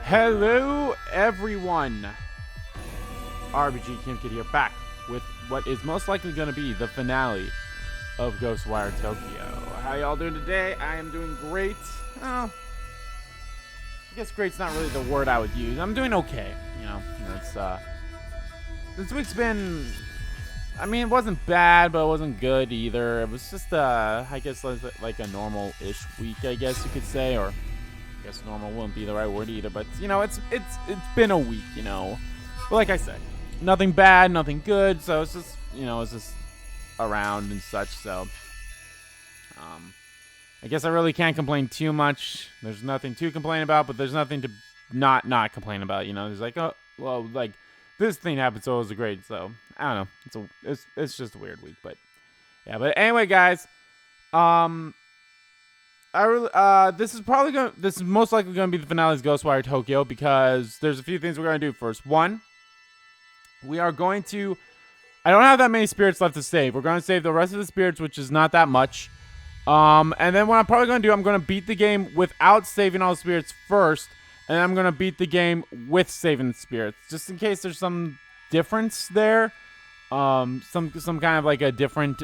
Hello, everyone. RBG Kim Kid here, back with what is most likely going to be the finale of Ghostwire Tokyo. How y'all doing today? I am doing great. Oh, I guess great's not really the word I would use. I'm doing okay. You know, it's this week's been. I mean, it wasn't bad, but it wasn't good either. It was just I guess like a normal-ish week, I guess you could say, or. I guess normal wouldn't be the right word either, but you know, it's been a week, you know. But like I said, nothing bad, nothing good, so it's just, you know, it's just around and such. So I guess I really can't complain too much. There's nothing to complain about, but there's nothing to not complain about, you know. There's like, oh well, like this thing happened, so it was great. So I don't know, it's just a weird week, but yeah. But anyway, guys, this is most likely gonna be the finale's Ghostwire Tokyo, because there's a few things we're gonna do. First, one, we are going to. I don't have that many spirits left to save. We're gonna save the rest of the spirits, which is not that much. And then what I'm probably gonna do, I'm gonna beat the game without saving all the spirits first, and then I'm gonna beat the game with saving the spirits, just in case there's some difference there. Some kind of like a different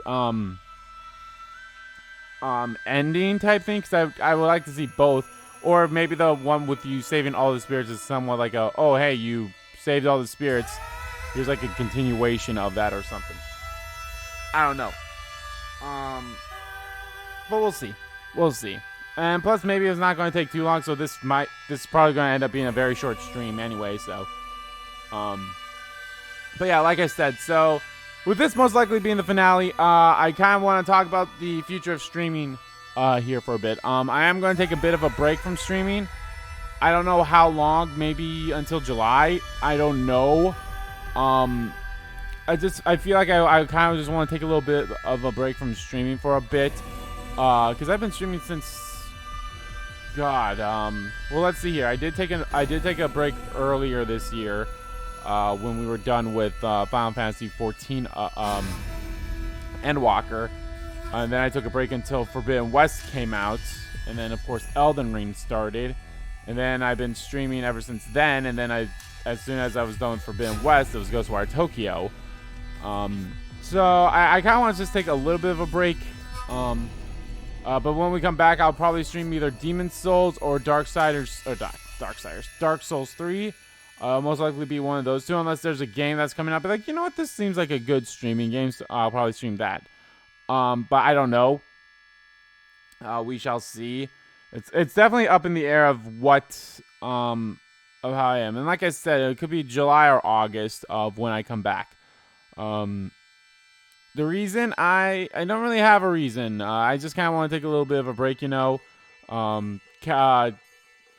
ending type thing, because I would like to see both. Or maybe the one with you saving all the spirits is somewhat like a, oh hey, you saved all the spirits, here's like a continuation of that or something. I don't know. But we'll see. And plus, maybe it's not going to take too long, so this is probably going to end up being a very short stream anyway. So but yeah, like I said, so with this most likely being the finale, I kind of want to talk about the future of streaming here for a bit. I am going to take a bit of a break from streaming. I don't know how long, maybe until July. I don't know. I feel like I kind of just want to take a little bit of a break from streaming for a bit, because I've been streaming since well, let's see here. I did take a break earlier this year. When we were done with Final Fantasy 14 Endwalker, and then I took a break until Forbidden West came out, and then of course Elden Ring started, and then I've been streaming ever since then. And then as soon as I was done with Forbidden West, it was Ghostwire Tokyo. So I kind of want to just take a little bit of a break. But when we come back, I'll probably stream either Demon Souls or Dark Souls 3. Most likely be one of those two, unless there's a game that's coming up. But like, you know what, this seems like a good streaming game, so I'll probably stream that. But I don't know. We shall see. It's definitely up in the air of what of how I am. And like I said, it could be July or August of when I come back. The reason I don't really have a reason. I just kind of want to take a little bit of a break, you know.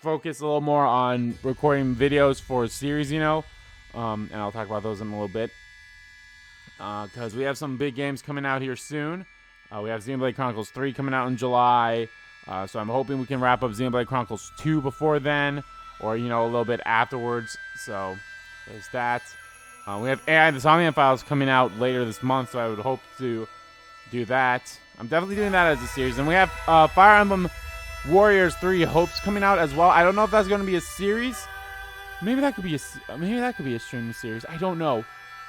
Focus a little more on recording videos for a series, you know, and I'll talk about those in a little bit, because we have some big games coming out here soon. We have Xenoblade Chronicles 3 coming out in July, so I'm hoping we can wrap up Xenoblade Chronicles 2 before then, or, you know, a little bit afterwards. So there's that. We have AI the Somnium Files coming out later this month, so I would hope to do that. I'm definitely doing that as a series. And we have Fire Emblem Warriors 3 Hopes coming out as well. I don't know if that's going to be a series. Maybe that could be a streaming series. I don't know.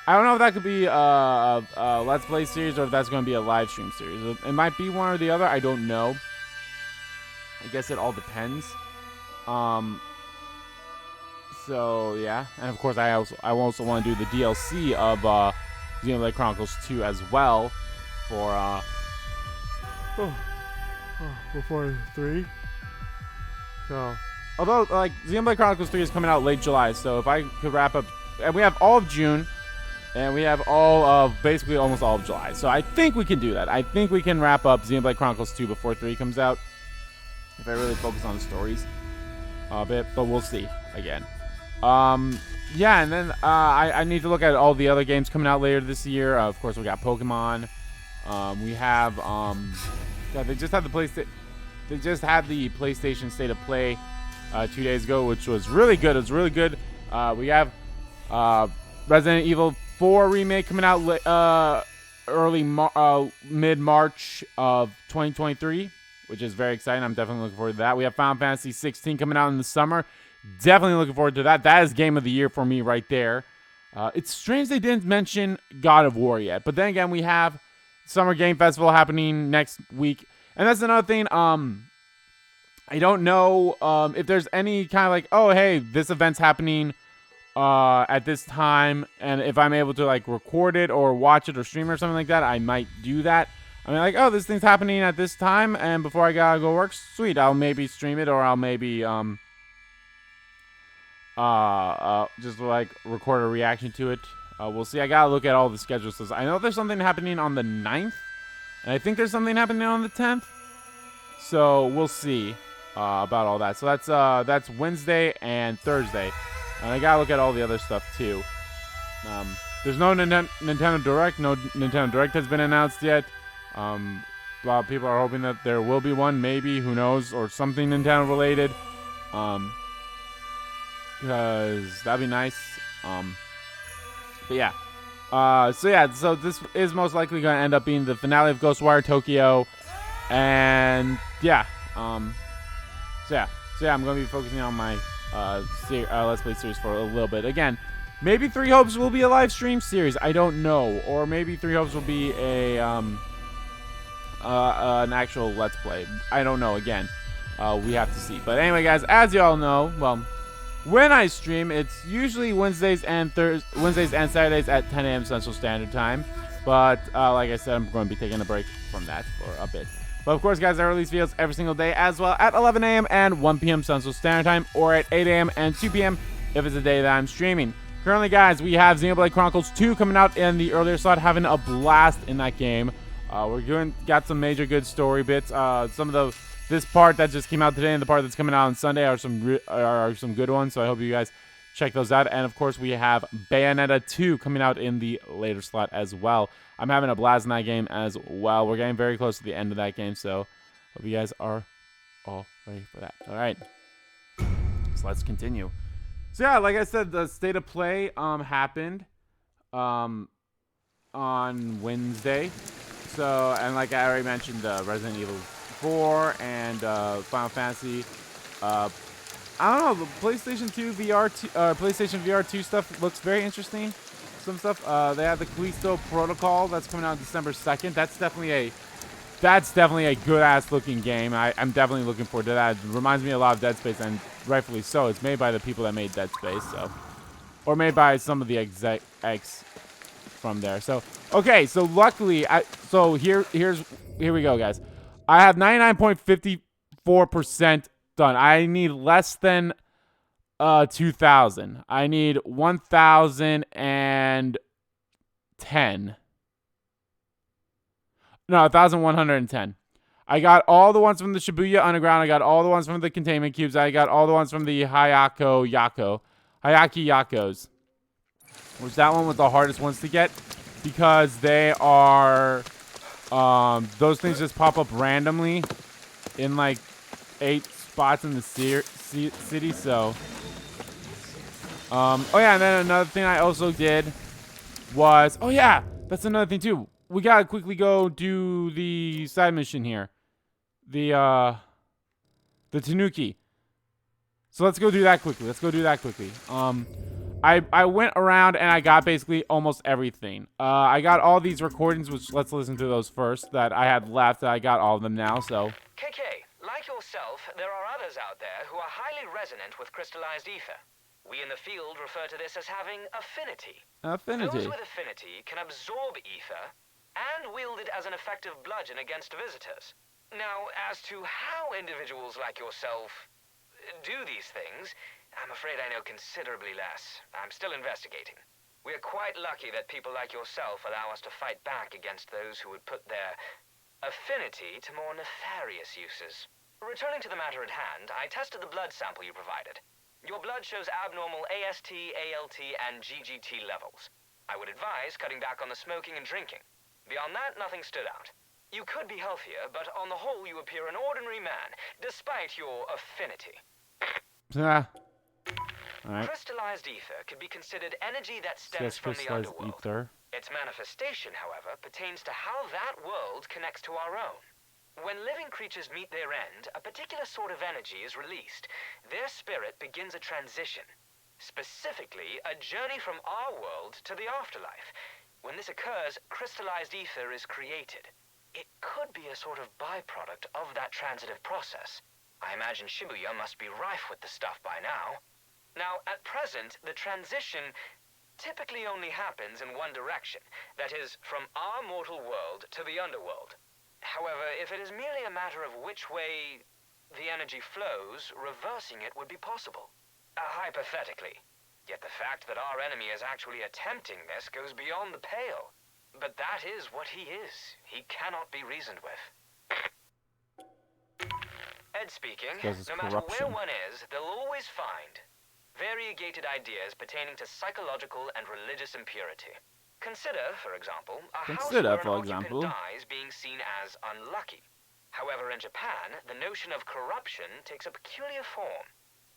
I don't know if that could be a Let's Play series, or if that's going to be a live stream series. It might be one or the other. I don't know. I guess it all depends. So yeah, and of course I also want to do the DLC of Xenoblade Chronicles 2 as well for before 3. So, although like Xenoblade Chronicles 3 is coming out late July, so if I could wrap up, and we have all of June, and we have all of basically almost all of July, so I think we can do that. I think we can wrap up Xenoblade Chronicles 2 before 3 comes out, if I really focus on the stories a bit. But we'll see again. Yeah, and then I need to look at all the other games coming out later this year. Of course, we got Pokemon. We have God, they just had the PlayStation State of Play 2 days ago, which was really good. It was really good. We have Resident Evil 4 Remake coming out mid-March of 2023, which is very exciting. I'm definitely looking forward to that. We have Final Fantasy 16 coming out in the summer. Definitely looking forward to that. That is game of the year for me right there. It's strange they didn't mention God of War yet. But then again, we have Summer Game Festival happening next week. And that's another thing. I don't know if there's any kind of like, oh, hey, this event's happening at this time. And if I'm able to like record it or watch it or stream it or something like that, I might do that. I mean, like, oh, this thing's happening at this time. And before I gotta go work, sweet. I'll maybe stream it or I'll maybe just like record a reaction to it. We'll see. I gotta look at all the schedules. I know there's something happening on the 9th, and I think there's something happening on the 10th. So we'll see about all that. So that's Wednesday and Thursday, and I gotta look at all the other stuff too. There's no Nintendo Direct. No Nintendo Direct has been announced yet. A lot of people are hoping that there will be one, maybe, who knows, or something Nintendo related. Because that'd be nice. But yeah. So this is most likely going to end up being the finale of Ghostwire Tokyo. And yeah. So yeah, I'm going to be focusing on my Let's Play series for a little bit. Again, maybe Three Hopes will be a live stream series. I don't know. Or maybe Three Hopes will be a an actual Let's Play. I don't know. Again, we have to see. But anyway, guys, as you all know, well, when I stream, it's usually Wednesdays and Saturdays at 10 a.m. Central Standard Time. But like I said, I'm going to be taking a break from that for a bit. But of course, guys, I release videos every single day as well at 11 a.m. and 1 p.m. Central Standard Time, or at 8 a.m. and 2 p.m. if it's a day that I'm streaming. Currently, guys, we have Xenoblade Chronicles 2 coming out in the earlier slot, having a blast in that game. Got some major good story bits. This part that just came out today and the part that's coming out on Sunday are some good ones. So I hope you guys check those out. And of course, we have Bayonetta 2 coming out in the later slot as well. I'm having a blast in that game as well. We're getting very close to the end of that game, so hope you guys are all ready for that. All right, so let's continue. So yeah, like I said, the State of Play happened on Wednesday. So, and like I already mentioned, Resident Evil 4 and Final Fantasy. I don't know, the PlayStation 2 VR, PlayStation VR 2 stuff looks very interesting. Some stuff. They have the Callisto Protocol that's coming out December 2nd. That's definitely a good ass looking game. I'm definitely looking forward to that. It reminds me a lot of Dead Space, and rightfully so. It's made by the people that made Dead Space, so, or made by some of the execs from there. So okay, so luckily, here we go, guys. I have 99.54% done. I need less than 2,000. I need 1,010. No, 1,110. I got all the ones from the Shibuya Underground. I got all the ones from the Containment Cubes. I got all the ones from the Hayaki Yakos. Which that one was the hardest ones to get because they are those things just pop up randomly in like 8 spots in the city. So oh yeah, and then another thing I also did was, oh yeah, that's another thing too. We gotta quickly go do the side mission here, the Tanuki. So let's go do that quickly. I went around and I got basically almost everything. I got all these recordings, which let's listen to those first that I had left. I got all of them now, so. KK, like yourself, there are others out there who are highly resonant with crystallized ether. We in the field refer to this as having affinity. Those with affinity can absorb ether and wield it as an effective bludgeon against visitors. Now, as to how individuals like yourself do these things, I'm afraid I know considerably less. I'm still investigating. We are quite lucky that people like yourself allow us to fight back against those who would put their affinity to more nefarious uses. Returning to the matter at hand, I tested the blood sample you provided. Your blood shows abnormal AST, ALT, and GGT levels. I would advise cutting back on the smoking and drinking. Beyond that, nothing stood out. You could be healthier, but on the whole, you appear an ordinary man, despite your affinity. All right. Crystallized ether could be considered energy that stems from the underworld. Its manifestation, however, pertains to how that world connects to our own. When living creatures meet their end, a particular sort of energy is released. Their spirit begins a transition. Specifically, a journey from our world to the afterlife. When this occurs, crystallized ether is created. It could be a sort of byproduct of that transitive process. I imagine Shibuya must be rife with the stuff by now. Now, at present, the transition typically only happens in one direction. That is, from our mortal world to the underworld. However, if it is merely a matter of which way the energy flows, reversing it would be possible. Hypothetically. Yet the fact that our enemy is actually attempting this goes beyond the pale. But that is what he is. He cannot be reasoned with. Ed speaking. No matter where one is, they'll always find variegated ideas pertaining to psychological and religious impurity. Consider, for example, a house where an occupant dies being seen as unlucky. However, in Japan, the notion of corruption takes a peculiar form.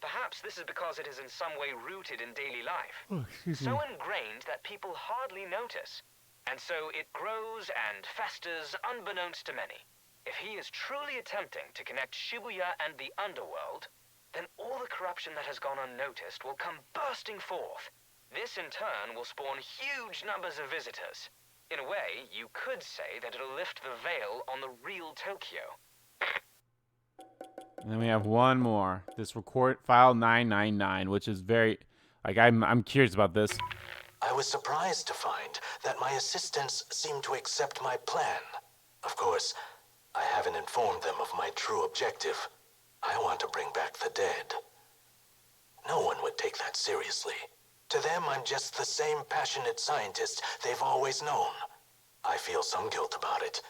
Perhaps this is because it is in some way rooted in daily life. So ingrained that people hardly notice. And so it grows and festers unbeknownst to many. If he is truly attempting to connect Shibuya and the underworld, then all the corruption that has gone unnoticed will come bursting forth. This, in turn, will spawn huge numbers of visitors. In a way, you could say that it'll lift the veil on the real Tokyo. And then we have one more. This record file 999, which is very... Like, I'm curious about this. I was surprised to find that my assistants seemed to accept my plan. Of course, I haven't informed them of my true objective. I want to bring back the dead. No one would take that seriously. To them, I'm just the same passionate scientist they've always known. I feel some guilt about it.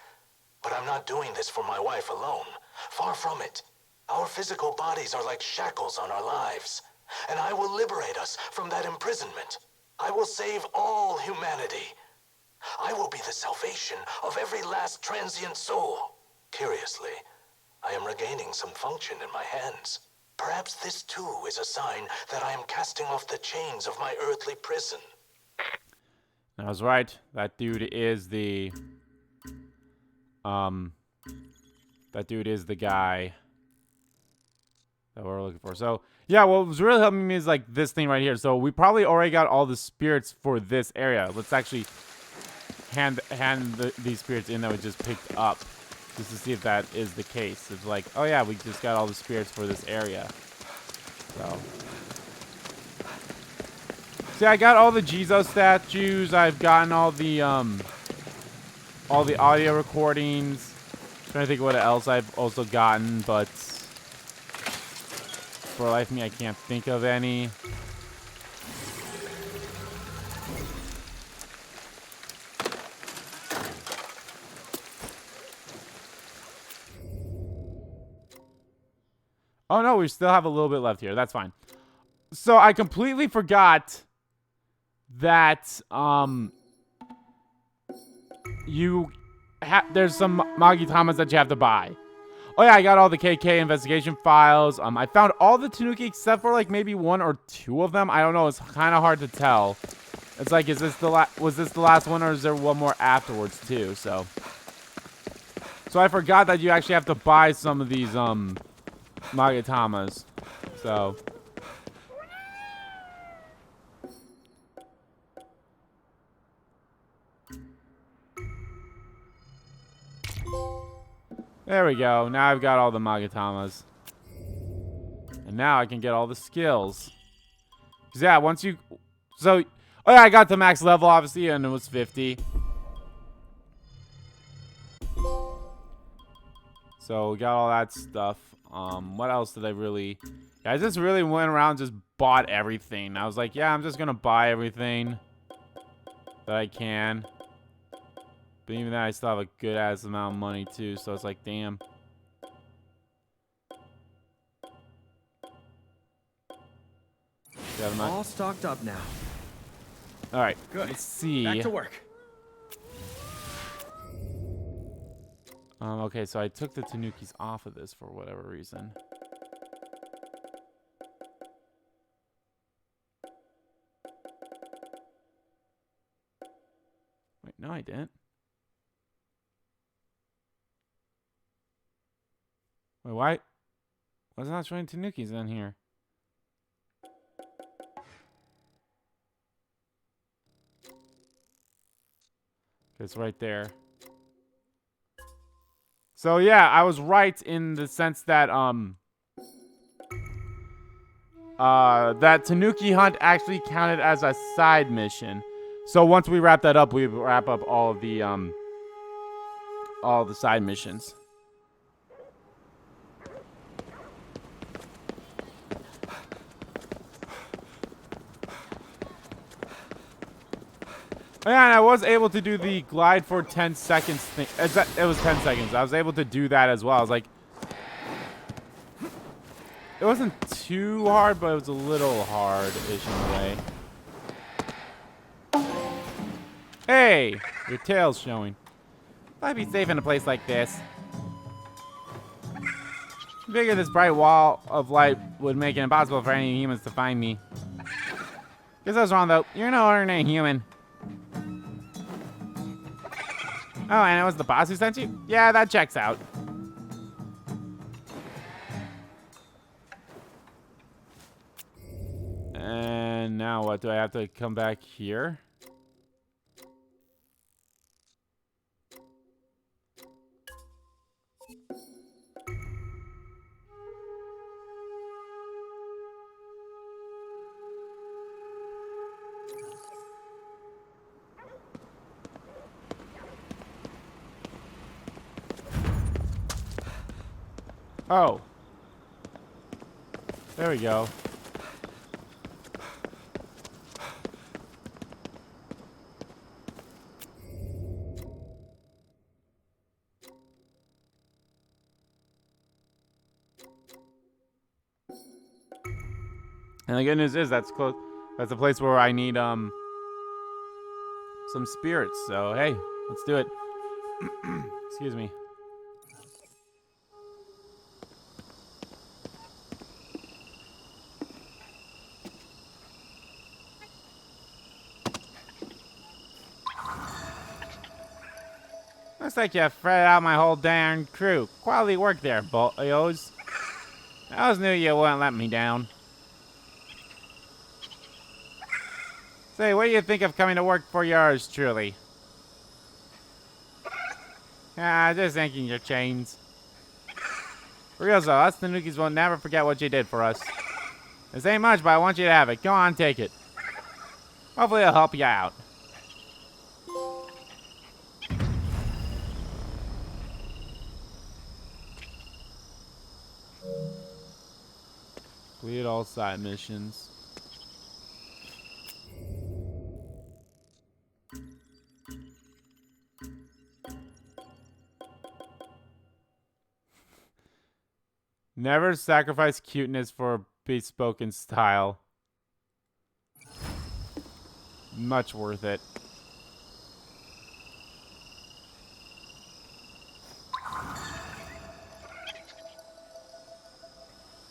But I'm not doing this for my wife alone. Far from it. Our physical bodies are like shackles on our lives. And I will liberate us from that imprisonment. I will save all humanity. I will be the salvation of every last transient soul. Curiously, I am regaining some function in my hands. Perhaps this too is a sign that I am casting off the chains of my earthly prison. I was right. That dude is the... That dude is the guy that we're looking for. So, yeah, what was really helping me is, like, this thing right here. So, we probably already got all the spirits for this area. Let's actually hand these spirits in that we just picked up. Just to see if that is the case. It's like, oh yeah, we just got all the spirits for this area. So. See, I got all the Jesus statues. I've gotten all the audio recordings. Trying to think of what else I've also gotten, but for the life of me, I can't think of any. Oh, no, we still have a little bit left here. That's fine. So, I completely forgot that, there's some Magitamas that you have to buy. Oh, yeah, I got all the KK investigation files. I found all the Tanuki except for, like, maybe one or two of them. I don't know. It's kind of hard to tell. It's like, is this was this the last one, or is there one more afterwards, too? So I forgot that you actually have to buy some of these, Magitamas. So. There we go. Now I've got all the Magitamas. And now I can get all the skills. Because, yeah, once you... So, oh yeah, I got the max level, obviously, and it was 50. So, we got all that stuff. What else did I really... Yeah, I just really went around and just bought everything. I was like, yeah, I'm just going to buy everything that I can. But even then, I still have a good-ass amount of money, too. So, it's like, damn. All stocked up now. All right. Good. Let's see. Back to work. Okay, so I took the Tanukis off of this for whatever reason. Wait, no, I didn't. Was not showing Tanukis in here. It's right there. So yeah, I was right in the sense that that Tanuki hunt actually counted as a side mission. So once we wrap that up, we wrap up all the side missions. Yeah, and I was able to do the glide for 10 seconds thing. It was 10 seconds. I was able to do that as well. I was like, it wasn't too hard, but it was a little hard-ish in a way. Hey, your tail's showing. I'd be safe in a place like this. I figured this bright wall of light would make it impossible for any humans to find me. Guess I was wrong, though. You're no ordinary human. Oh, and it was the boss who sent you? Yeah, that checks out. And now what? Do I have to come back here? Oh. There we go. And the good news is that's close. That's a place where I need some spirits. So hey, let's do it. Excuse me. Looks like you fretted out my whole darn crew. Quality work there, boyos. I always knew you wouldn't let me down. Say, what do you think of coming to work for yours truly? Just thinking your chains. For real though, us Tanukis will never forget what you did for us. This ain't much, but I want you to have it. Go on, take it. Hopefully it'll help you out. Complete all side missions. Never sacrifice cuteness for bespoken style. Much worth it.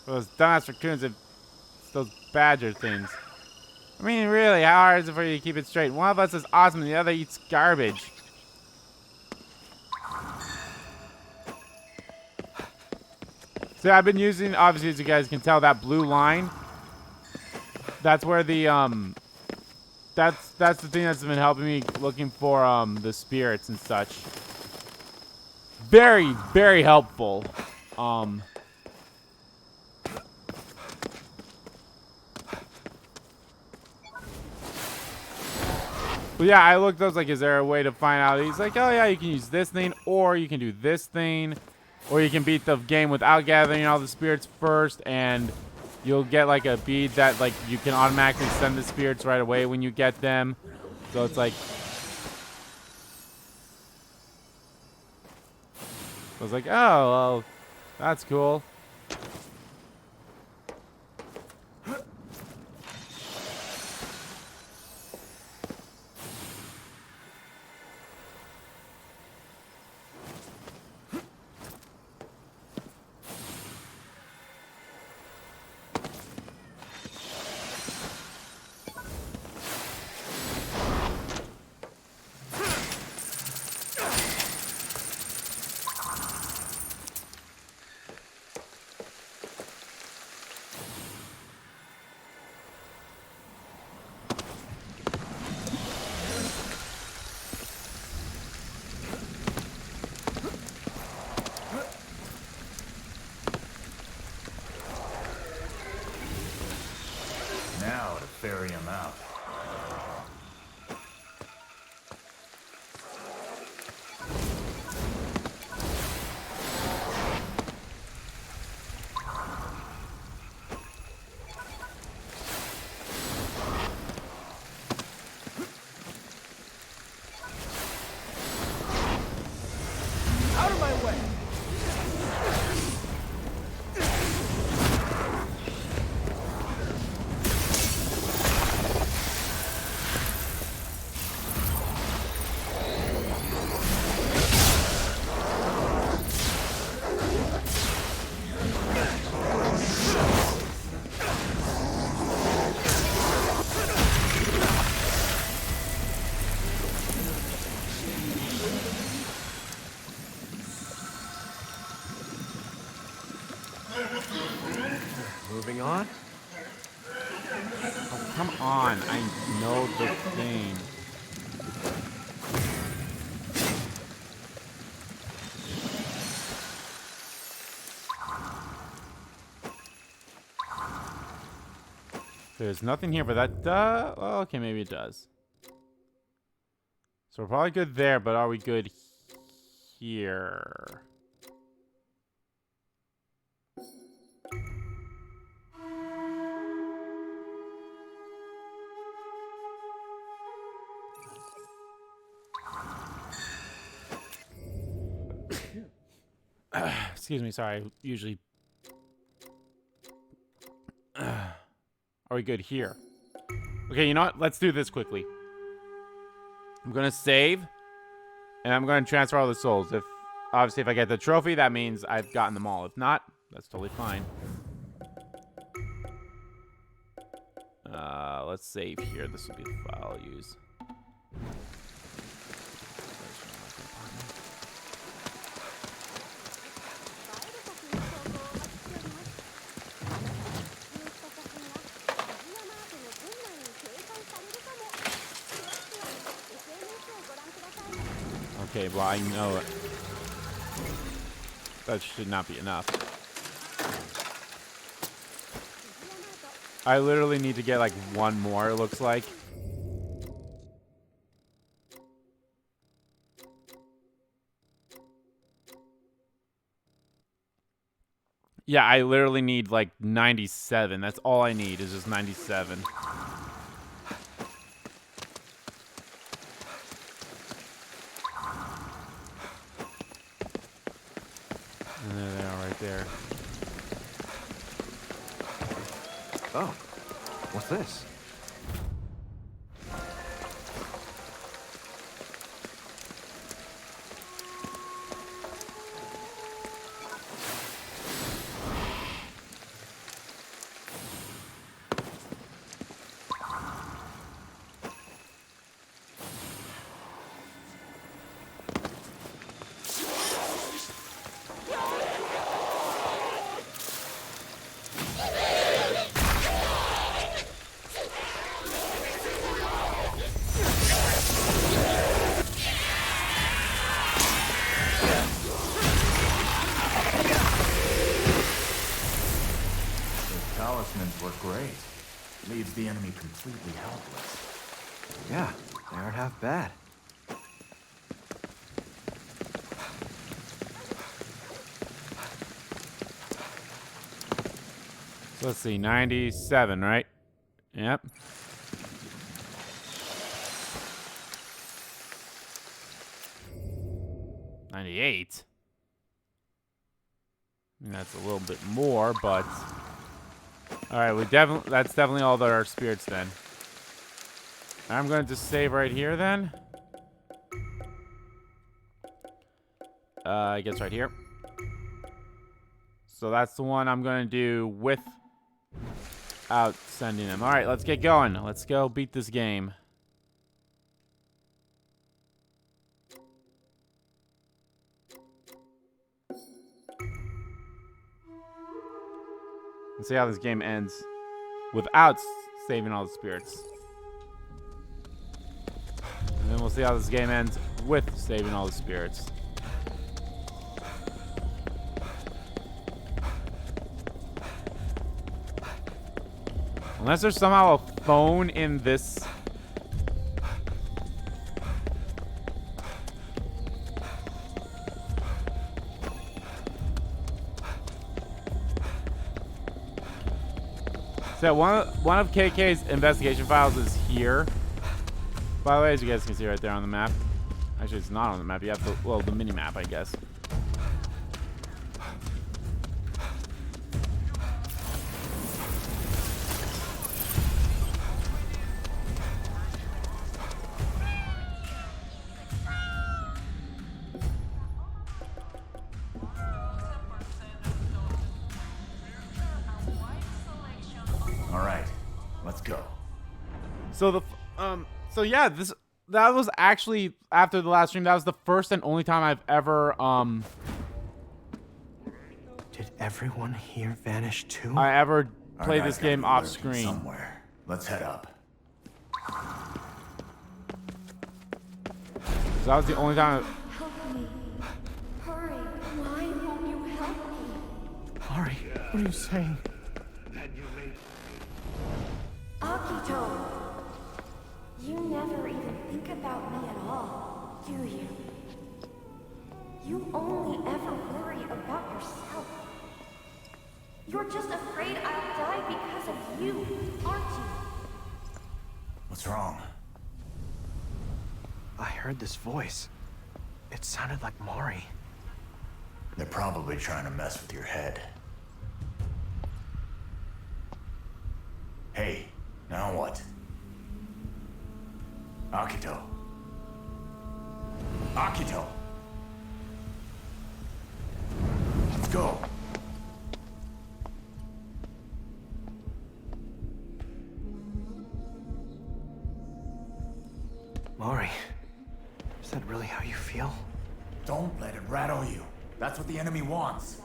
Those dumbass raccoons and those badger things. I mean, really, how hard is it for you to keep it straight? One of us is awesome and the other eats garbage. So I've been using, obviously, as you guys can tell, that blue line. That's where the, that's the thing that's been helping me looking for, the spirits and such. Very, very helpful. But yeah, I looked, I was like, is there a way to find out? He's like, oh yeah, you can use this thing, or you can do this thing, or you can beat the game without gathering all the spirits first, and you'll get like a bead that like you can automatically send the spirits right away when you get them. So it's like, I was like, oh, well, that's cool. ferry him out. Out of my way! Moving on. Oh, come on. I know the thing. There's nothing here, but that does... Well, okay, maybe it does. So we're probably good there, but are we good here? Excuse me, sorry. I usually... Are we good here? Okay, you know what? Let's do this quickly. I'm going to save. And I'm going to transfer all the souls. Obviously, if I get the trophy, that means I've gotten them all. If not, that's totally fine. Let's save here. This will be the file I'll use. Okay, well, I know it. That should not be enough. I literally need to get like one more, it looks like. Yeah, I literally need like 97. That's all I need is just 97. And there they are right there. Oh, what's this? Were great. Leaves the enemy completely helpless. Yeah, they aren't half bad. So let's see, 97, right? Yep. $98. I mean, that's a little bit more, but all right, that's definitely all that our spirits then. I'm going to just save right here then. I guess right here. So that's the one I'm going to do without sending them. All right, let's get going. Let's go beat this game. Let's see how this game ends without saving all the spirits. And then we'll see how this game ends with saving all the spirits. Unless there's somehow a phone in this. So one of KK's investigation files is here. By the way, as you guys can see right there on the map. Actually, it's not on the map. You have the, well, the mini map, I guess. All right, let's go. So yeah, that was actually after the last stream. That was the first and only time I've ever Did everyone here vanish too? I ever Our played guy's this gotta game be off lurking screen. somewhere. Let's head up. So that was the only time. Help me. Hurry. Why won't you help me? Mari, what are you saying? Akito! You never even think about me at all, do you? You only ever worry about yourself. You're just afraid I'll die because of you, aren't you? What's wrong? I heard this voice. It sounded like Mari. They're probably trying to mess with your head. Hey, now what? Akito. Akito! Let's go. Mari, is that really how you feel? Don't let it rattle you. That's what the enemy wants.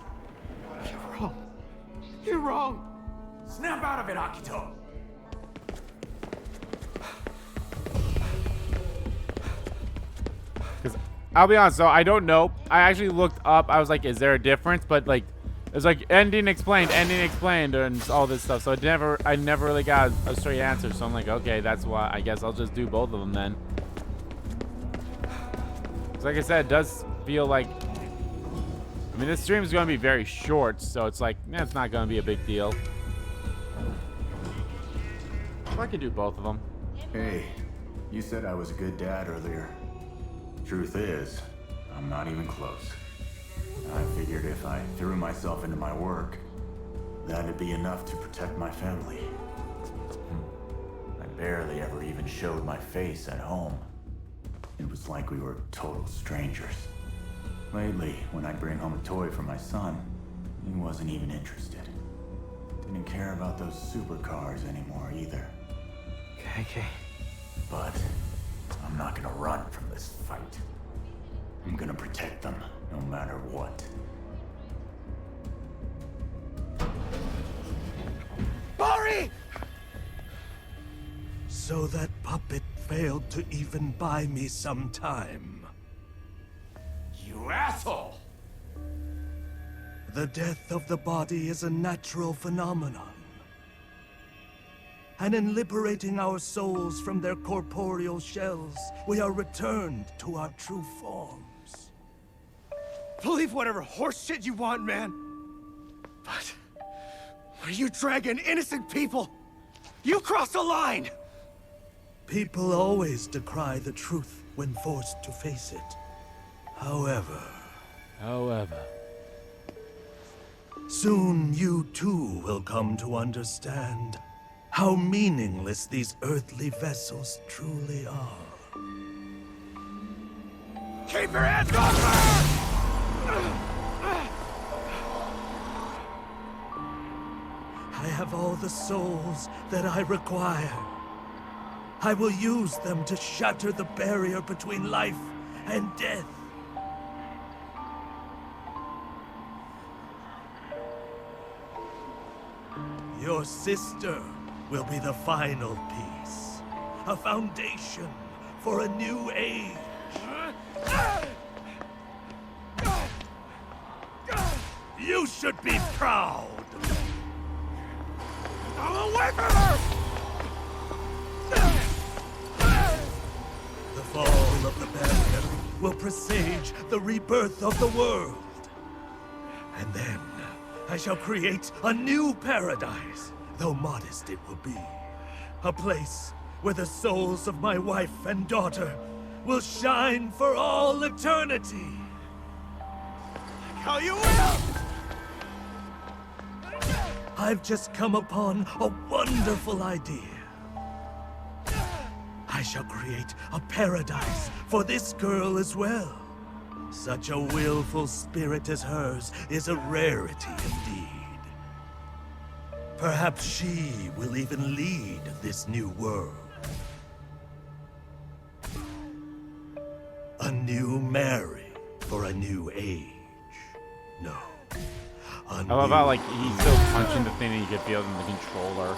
You're wrong. You're wrong. Snap out of it, Akito! Because I'll be honest, so I don't know. I actually looked up. I was like, is there a difference? But like, it's like ending explained, and all this stuff. So I never really got a straight answer. So I'm like, okay, that's why. I guess I'll just do both of them then. So like I said, it does feel like. I mean, this stream is going to be very short, so it's like, it's not going to be a big deal. So I could do both of them. Hey, you said I was a good dad earlier. Truth is, I'm not even close. I figured if I threw myself into my work, that'd be enough to protect my family. I barely ever even showed my face at home. It was like we were total strangers. Lately, when I'd bring home a toy for my son, he wasn't even interested. Didn't care about those supercars anymore either. Okay. But I'm not gonna run from this fight. I'm gonna protect them, no matter what. Mari! So that puppet failed to even buy me some time. You asshole! The death of the body is a natural phenomenon. And in liberating our souls from their corporeal shells, we are returned to our true forms. Believe whatever horse shit you want, man. But when you dragging innocent people, you cross a line. People always decry the truth when forced to face it. However, soon you too will come to understand how meaningless these earthly vessels truly are. Keep your hands off her! I have all the souls that I require. I will use them to shatter the barrier between life and death. Your sister will be the final piece. A foundation for a new age. You should be proud. I'm away from her! will presage the rebirth of the world. And then I shall create a new paradise, though modest it will be. A place where the souls of my wife and daughter will shine for all eternity. How you will! I've just come upon a wonderful idea. I shall create a paradise for this girl as well. Such a willful spirit as hers is a rarity indeed. Perhaps she will even lead this new world. A new Mary for a new age. No. I love how, like, he's still punching the thing and you can feel it in the controller.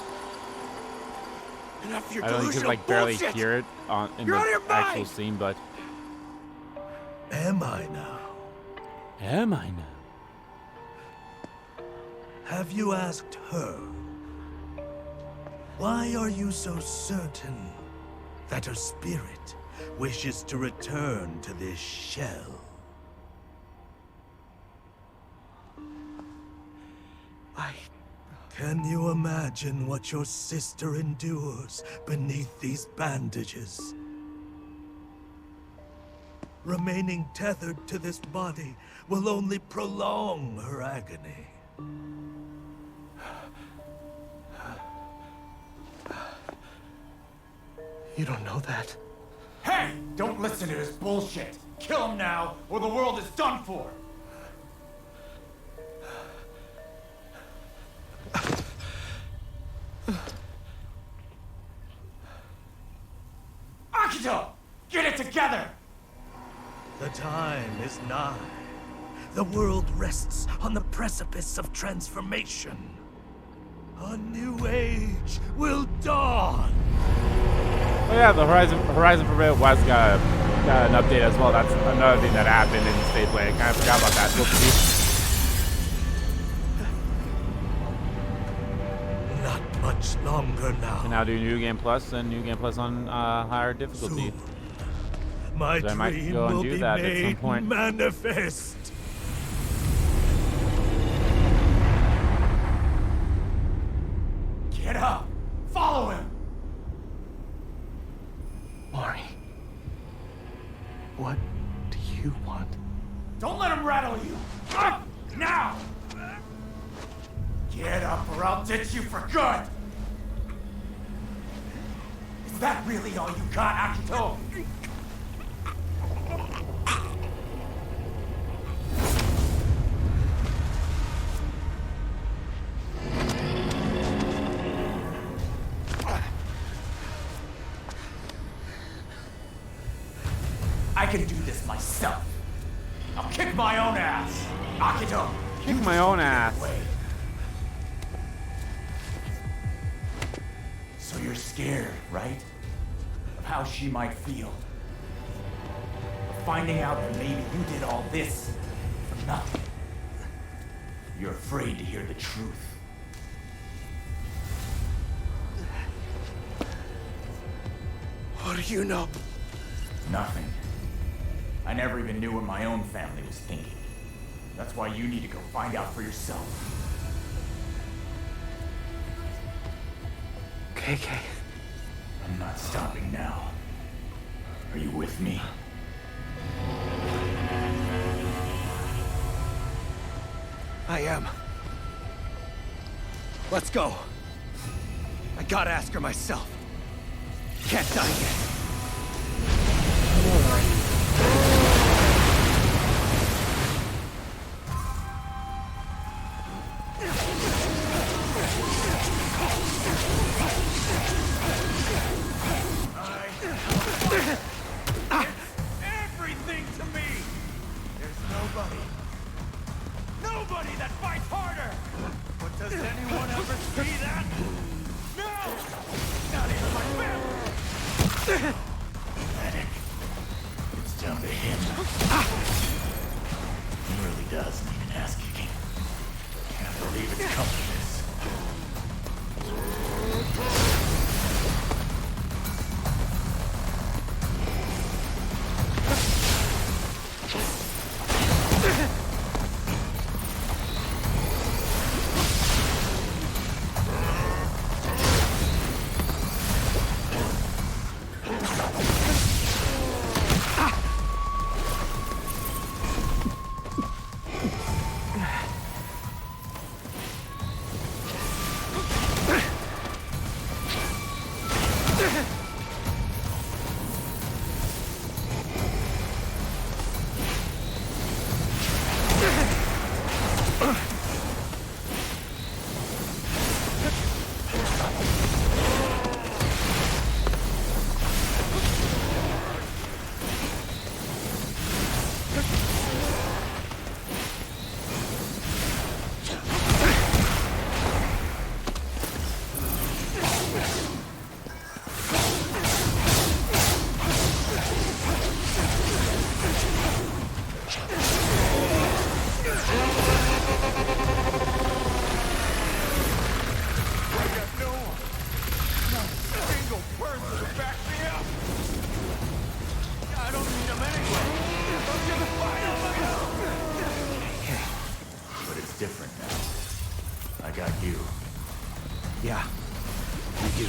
I don't think you can, like, barely hear it in the actual scene, but... Am I now? Am I now? Have you asked her? Why are you so certain that her spirit wishes to return to this shell? Can you imagine what your sister endures beneath these bandages? Remaining tethered to this body will only prolong her agony. You don't know that. Hey! Don't listen to his bullshit! Kill him now, or the world is done for! Akito! Get it together! The time is nigh. The world rests on the precipice of transformation. A new age will dawn! Oh yeah, the Horizon Forbidden West got an update as well. That's another thing that happened in State Play. I kind of forgot about that. Not much longer now. Can now do New Game Plus and New Game Plus on higher difficulty. Soon, my so I might dream go and will do be that at some made point. manifest. Get up! Follow him! Mari, what do you want? Don't let him rattle you! Up! Now! Get up or I'll ditch you for good! Is that really all you got, Akito? I can do this myself. I'll kick my own ass. Akito, Kick my own ass. So you're scared, right? Of how she might feel. Of finding out that maybe you did all this for nothing. You're afraid to hear the truth. What do you know? Nothing. I never even knew what my own family was thinking. That's why you need to go find out for yourself. KK. I'm not stopping now. Are you with me? I am. Let's go. I gotta ask her myself. Can't die yet. Everything to me! There's nobody that fights harder! But does anyone ever see that? No! Not even my family! do.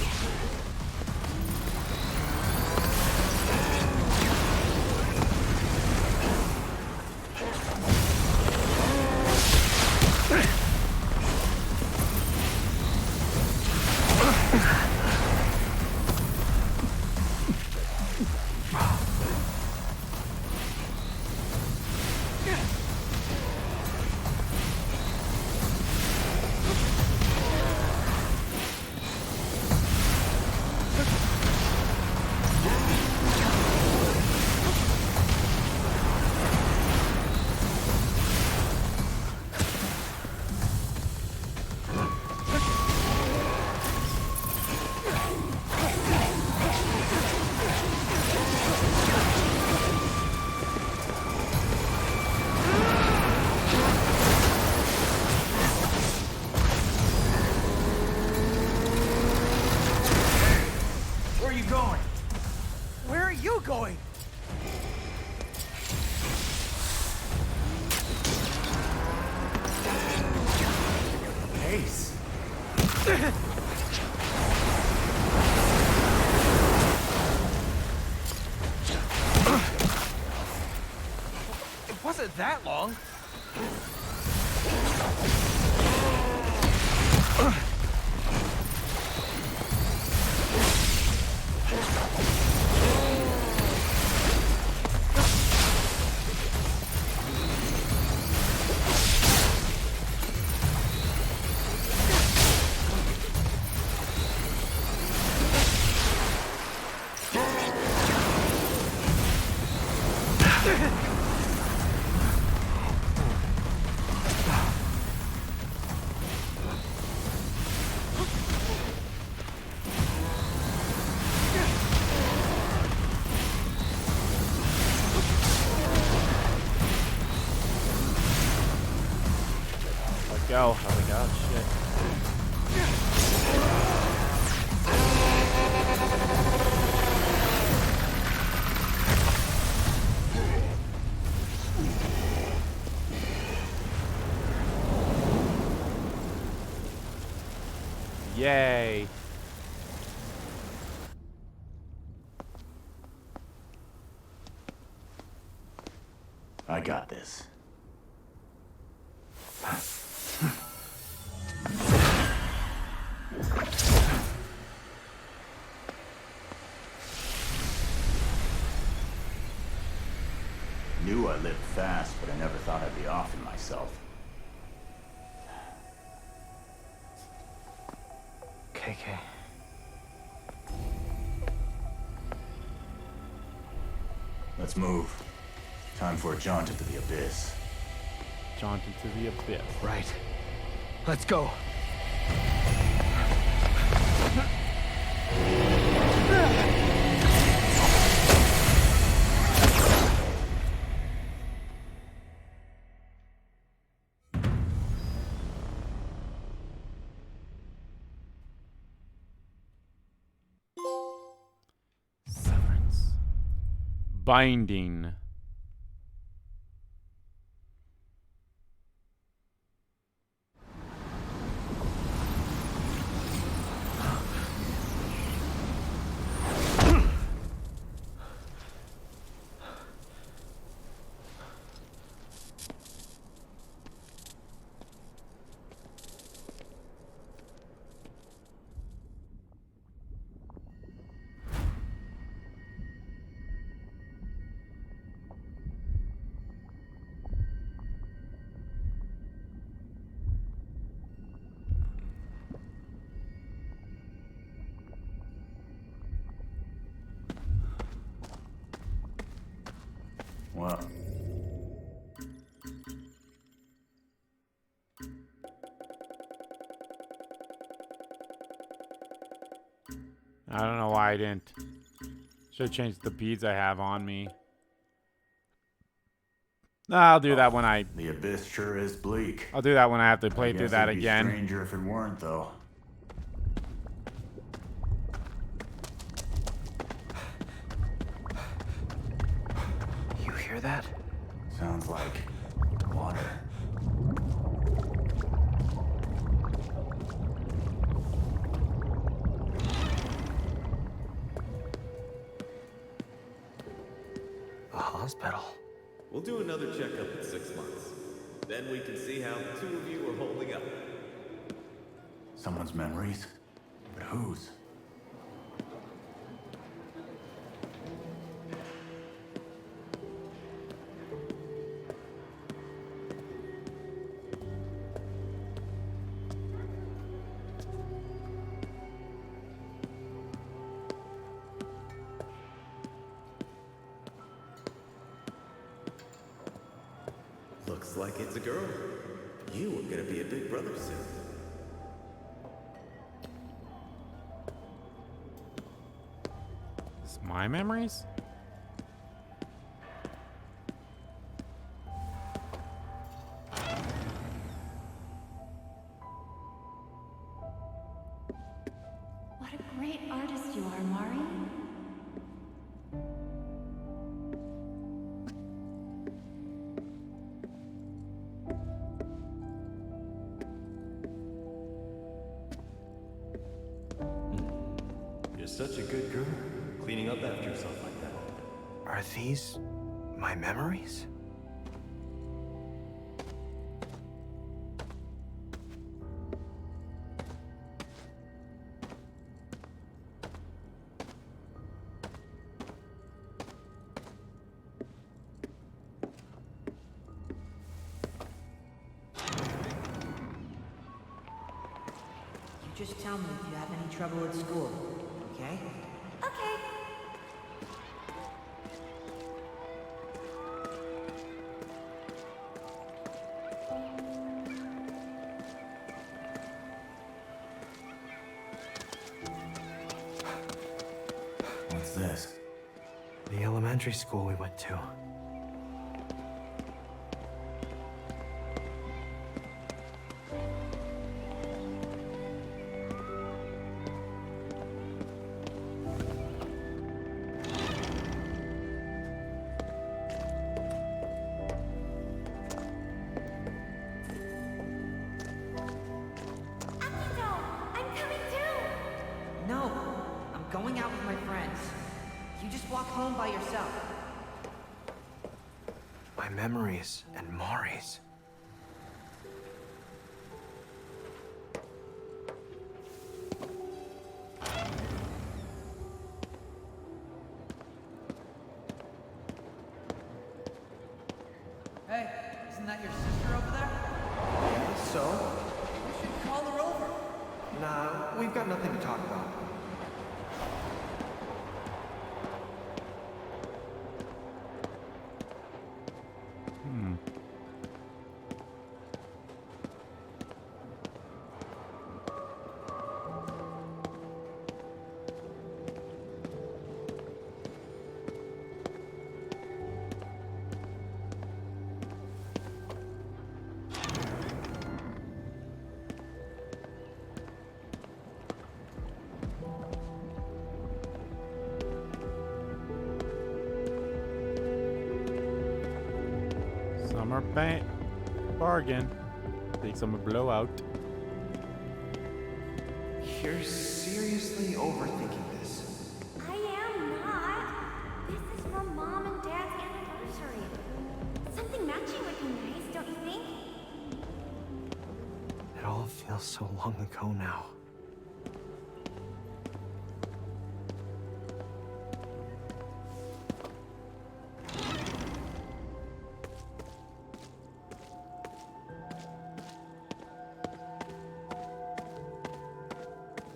Going? Ace. It wasn't that long. Go. Oh my god, shit. Yay. I got this. Knew I lived fast, but I never thought I'd be offing myself. KK. Let's move. Time for a jaunt into the abyss. Jaunt into the abyss. Right. Let's go. Severance. Binding. Well, I don't know why I didn't. Should have changed the beads I have on me. I'll do that when I... the abyss sure is bleak. I'll do that when I have to play through that It'd be again. stranger if it weren't, though. You hear that? Sounds like water. hospital. We'll do another checkup in 6 months. Then we can see how the two of you are holding up. Someone's memories? But whose? Looks like it's a girl. You are gonna be a big brother soon. Is this my memories? What a great artist you are, Mari. You're such a good girl, cleaning up after yourself like that. Are these my memories? You just tell me if you have any trouble at school, okay? Okay. What's this? The elementary school we went to. Akito, I'm coming too. No, I'm going out with my friends. You just walk home by yourself. My memories and Mari's. Hey, isn't that your sister over there? So? You should call her over. Nah, we've got nothing to talk about. Summer bargain. Big summer blowout. You're seriously overthinking this. I am not. This is for Mom and Dad's anniversary. Something matching would be nice, don't you think? It all feels so long ago now.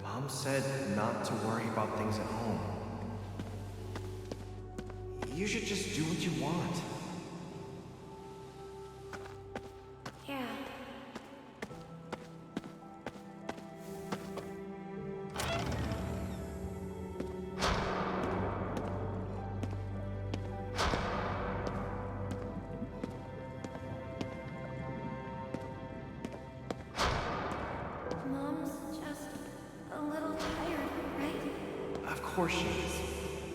Mom said not to worry about things at home. You should just do what you want. Yeah. Mom's just a little tired, right? Of course she is.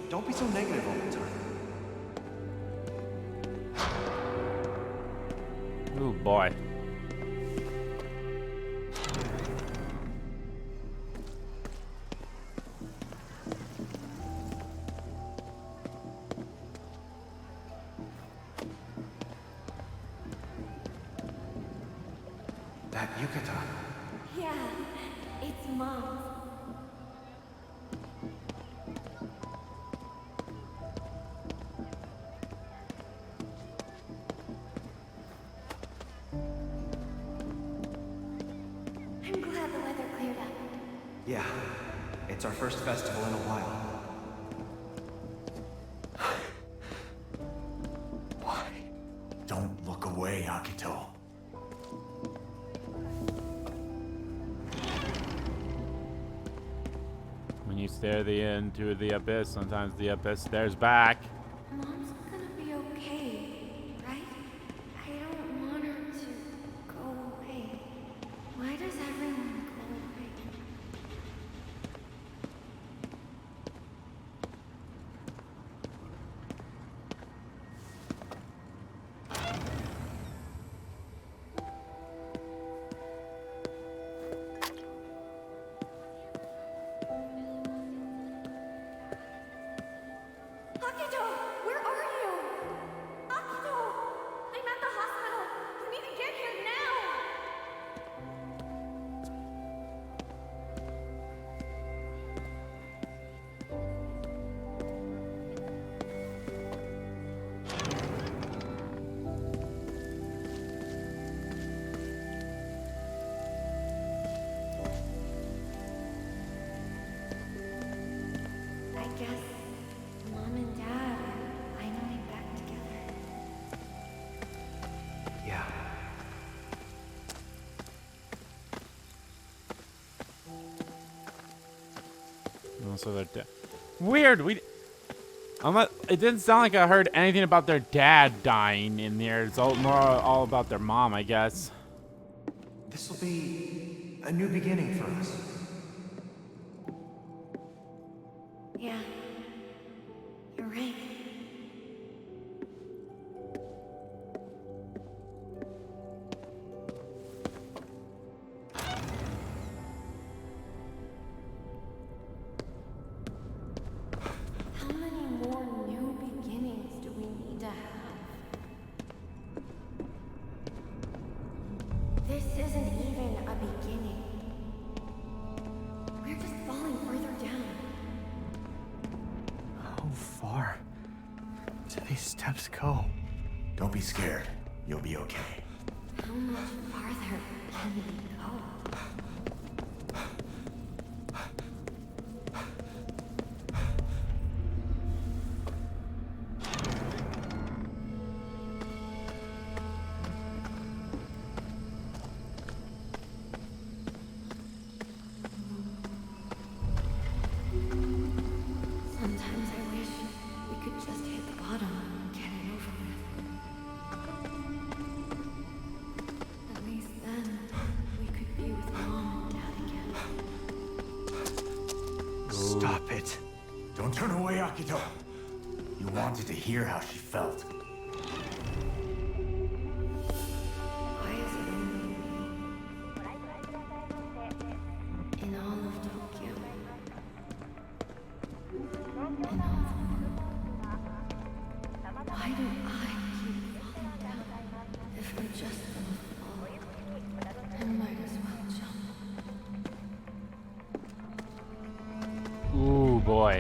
Don't be so negative all the time. Ooh, boy. Yukata. Yeah, it's Mom. I'm glad the weather cleared up. Yeah, it's our first festival in a while. Why? Don't look away, Akito. When you stare into the abyss, sometimes the abyss stares back. Mom's gonna be okay, right? I don't want her to go away. Why does everyone go away? Akito, where are you? Akito, I'm at the hospital. You need to get here now. I guess Mom and Dad are finally back together. Yeah. So they're dead. Weird. It didn't sound like I heard anything about their dad dying in there. It's all about their mom, I guess. This will be a new beginning for us. Yeah, you're right. How many more new beginnings do we need to have? This isn't even a beginning. We're just falling further down. How far do these steps go? Don't be scared. You'll be okay. How much farther can we go? Sometimes I wish we could just hit the bottom and get it over with. At least then, we could be with Mom and Dad again. Stop it. Don't turn away, Akito. You wanted to hear how she felt. Why is it only me? In all of Tokyo. In all the world. Why do I keep falling down? If we're just gonna fall, I might as well jump. Ooh, boy.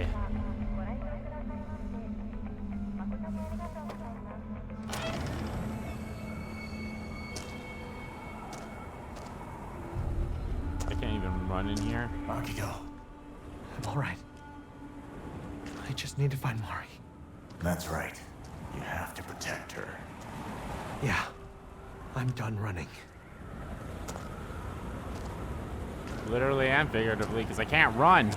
I can't even run in here. Akito. I'm all right. I just need to find Mari. That's right. You have to protect her. Yeah, I'm done running. Literally and figuratively, because I can't run.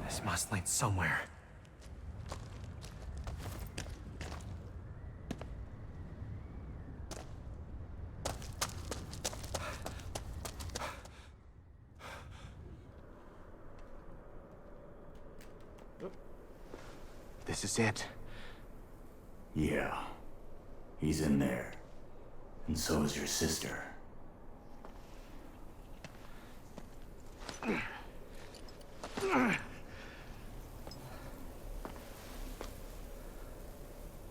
This must lead somewhere. This is it? Yeah. He's in there. And so is your sister.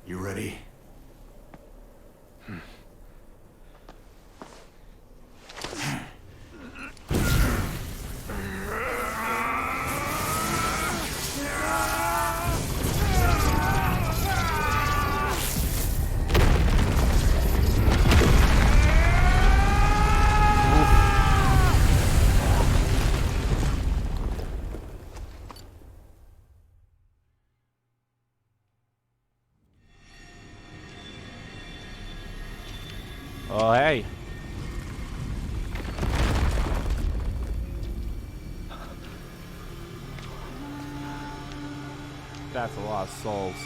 You ready? Oh, hey. That's a lot of souls.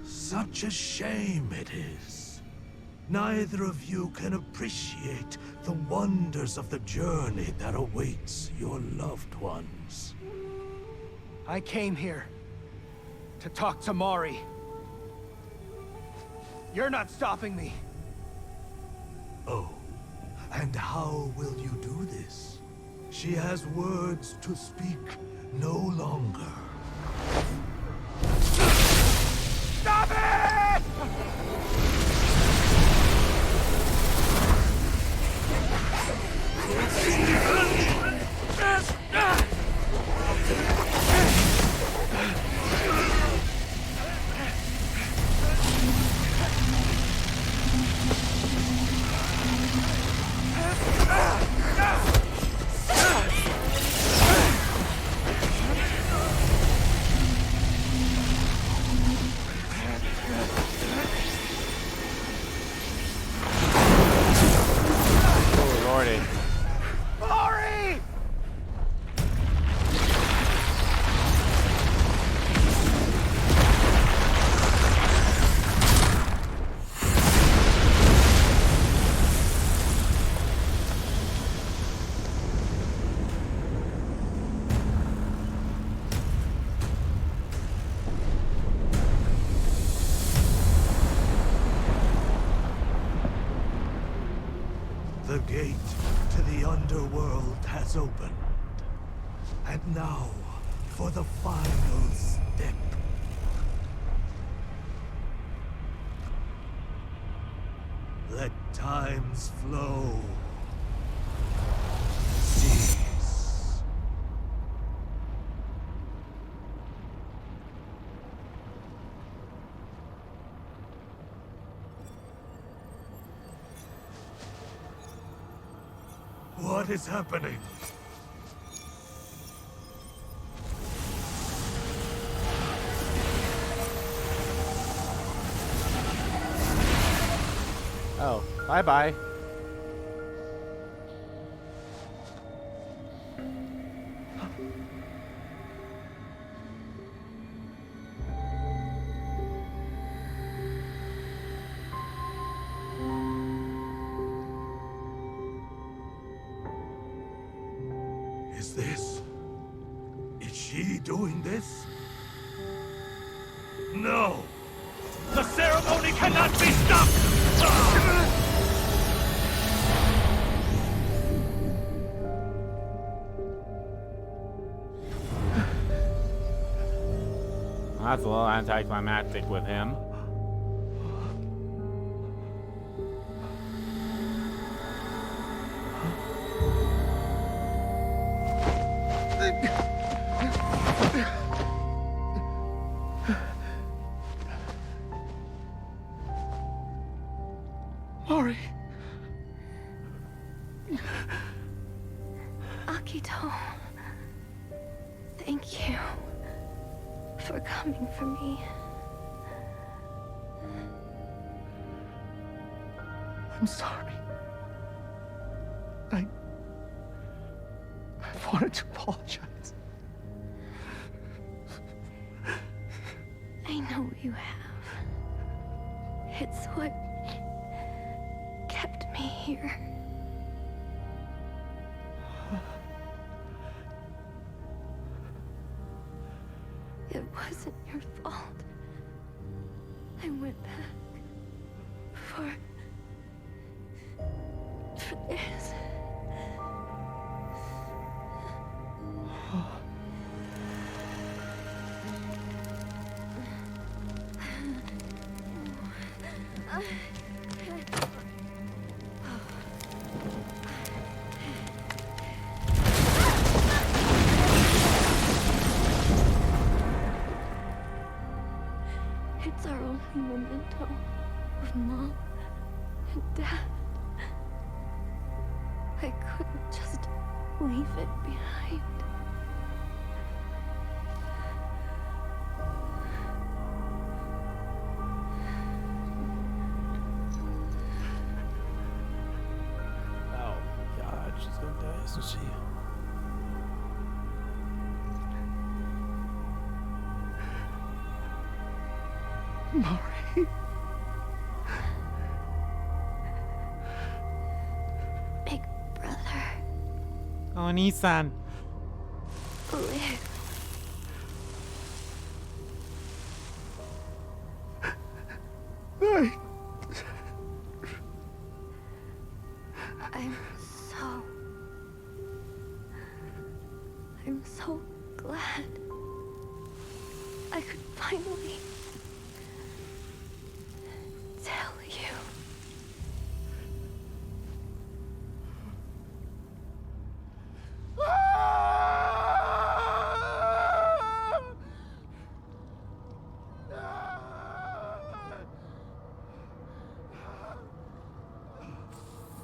Such a shame it is. Neither of you can appreciate the wonders of the journey that awaits your loved ones. I came here to talk to Mari. You're not stopping me. Oh, and how will you do this? She has words to speak no longer. Stop it! The gate to the underworld has opened. And now, for the final step. Let time's flow cease. What is happening? Oh, bye-bye. Is she doing this? No! The ceremony cannot be stopped! That's a little anticlimactic with him. Mari. Akito. Thank you for coming for me. I'm sorry. I wanted to apologize. I know you have. It's what here. It wasn't your fault. I went back for this. It's our only memento of Mom and Dad. I couldn't just leave it behind. Oh God, she's gonna die, isn't she? Mari. Big brother, Oh, Nissan. live. I'm so glad I could finally tell you.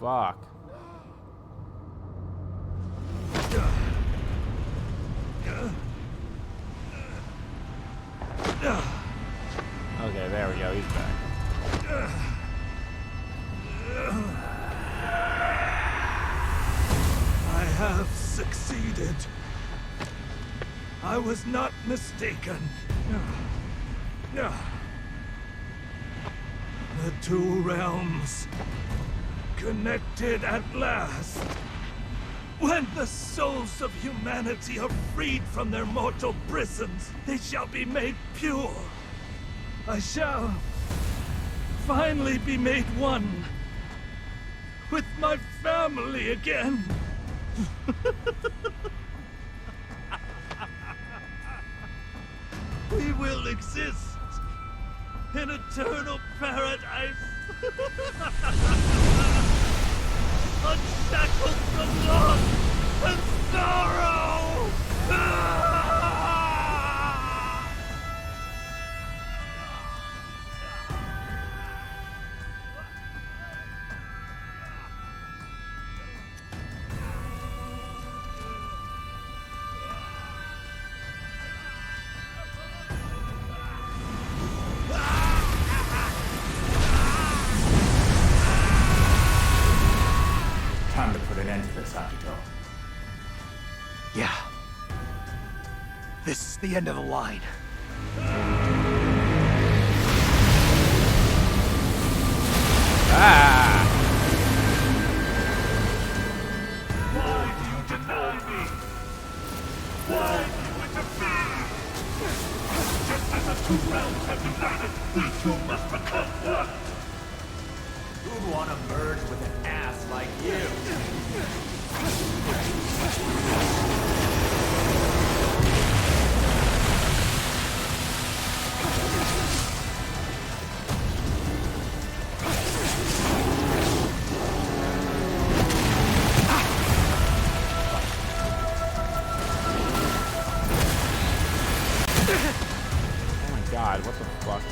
Fuck. Okay, there we go. He's back. I have succeeded. I was not mistaken. The two realms connected at last. When the souls of humanity are freed from their mortal prisons, they shall be made pure. I shall finally be made one with my family again. We will exist in eternal paradise, unshackled from loss and sorrow. Time to put an end to this, Akito. Yeah. This is the end of the line. Why do you deny me? Why do you interfere? Just as the two realms have united, we two must become one. Who'd want to merge with an ass like you? Oh my god, what the fuck?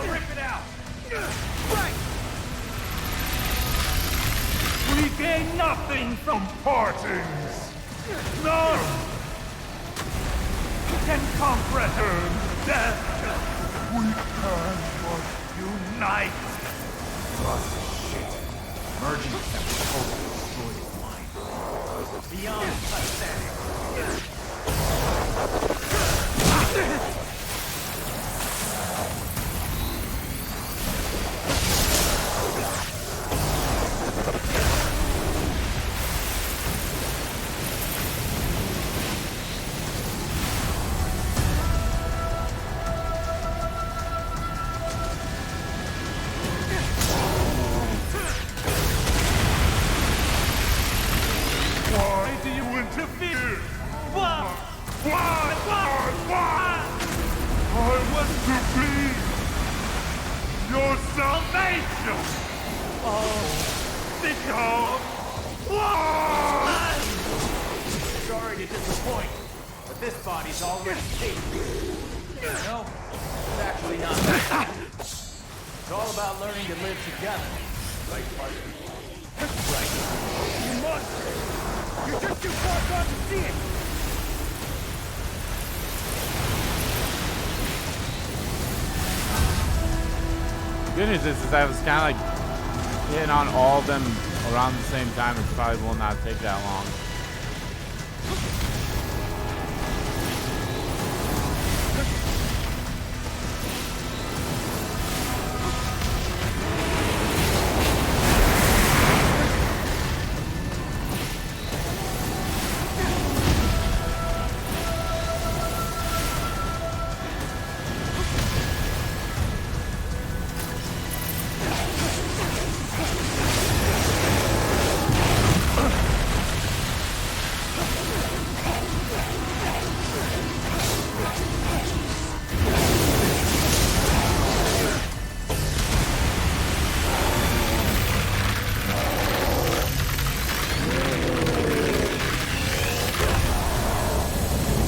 Now rip it out! Right! We gain nothing from partings! None can comprehend death! We can but unite! Shit. Merging with them will totally destroy his mind. Beyond pathetic. Why do you interfere? Why? I want to be your salvation! Become one! Sorry to disappoint, but this body's already taken. No, it's actually not that. It's all about learning to live together. Right, partner? Right. You must! You're just too far gone to see it! Good news is I was kind of like hitting on all of them around the same time. It probably will not take that long.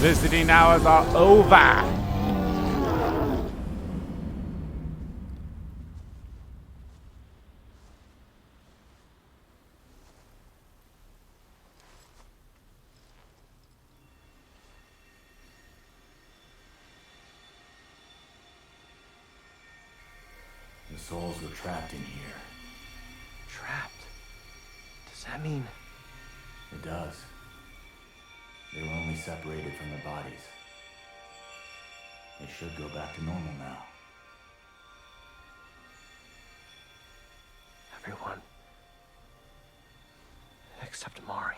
Visiting hours are over. The souls were trapped in here. Trapped? Does that mean... It does. They were only separated from their bodies. They should go back to normal now. Everyone. Except Mari.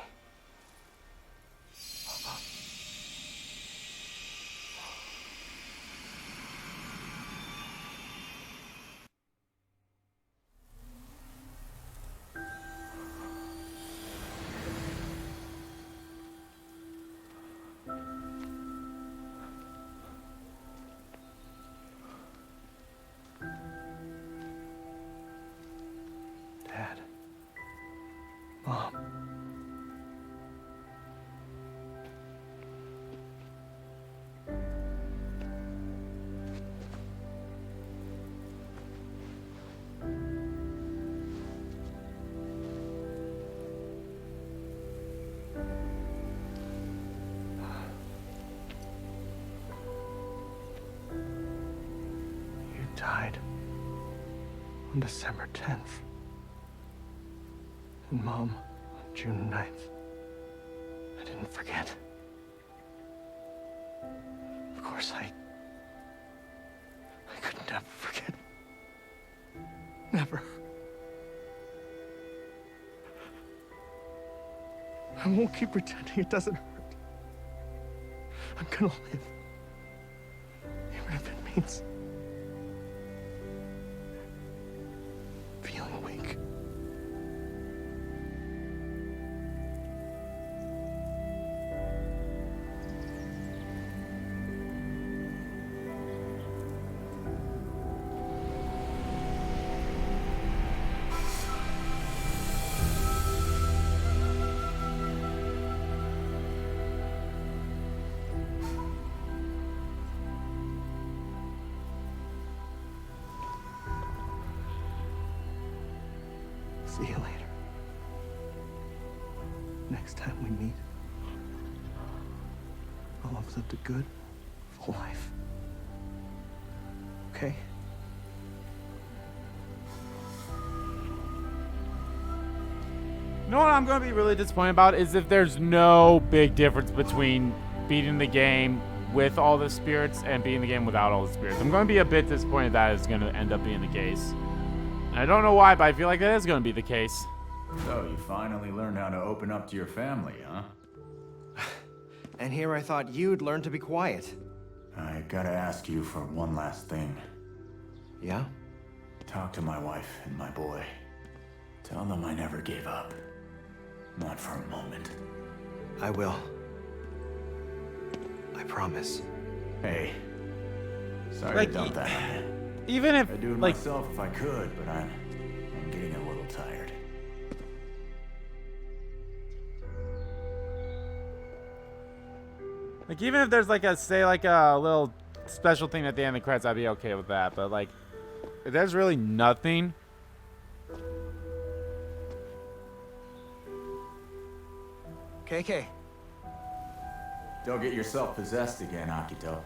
Dad. Mom. You died on December 10th. And Mom, on June 9th. I didn't forget. Of course, I could never forget. Never. I won't keep pretending it doesn't hurt. I'm gonna live. Even if it means feeling weak. See you later. Next time we meet, I'll have lived a good, full life. Okay? You know what I'm going to be really disappointed about is if there's no big difference between beating the game with all the spirits and beating the game without all the spirits. I'm going to be a bit disappointed that is going to end up being the case. And I don't know why, but I feel like that is going to be the case. So, you finally learned how to open up to your family, huh? And here I thought you'd learn to be quiet. I gotta ask you for one last thing. Yeah? Talk to my wife and my boy. Tell them I never gave up. Not for a moment. I will. I promise. Hey. Sorry Like, to dump that on you. Even if, I'd do it like, myself if I could, but I'm getting a little tired. like even if there's like a, say like a little special thing at the end of the credits, I'd be okay with that. But like, if there's really nothing. KK. Don't get yourself possessed again, Akito.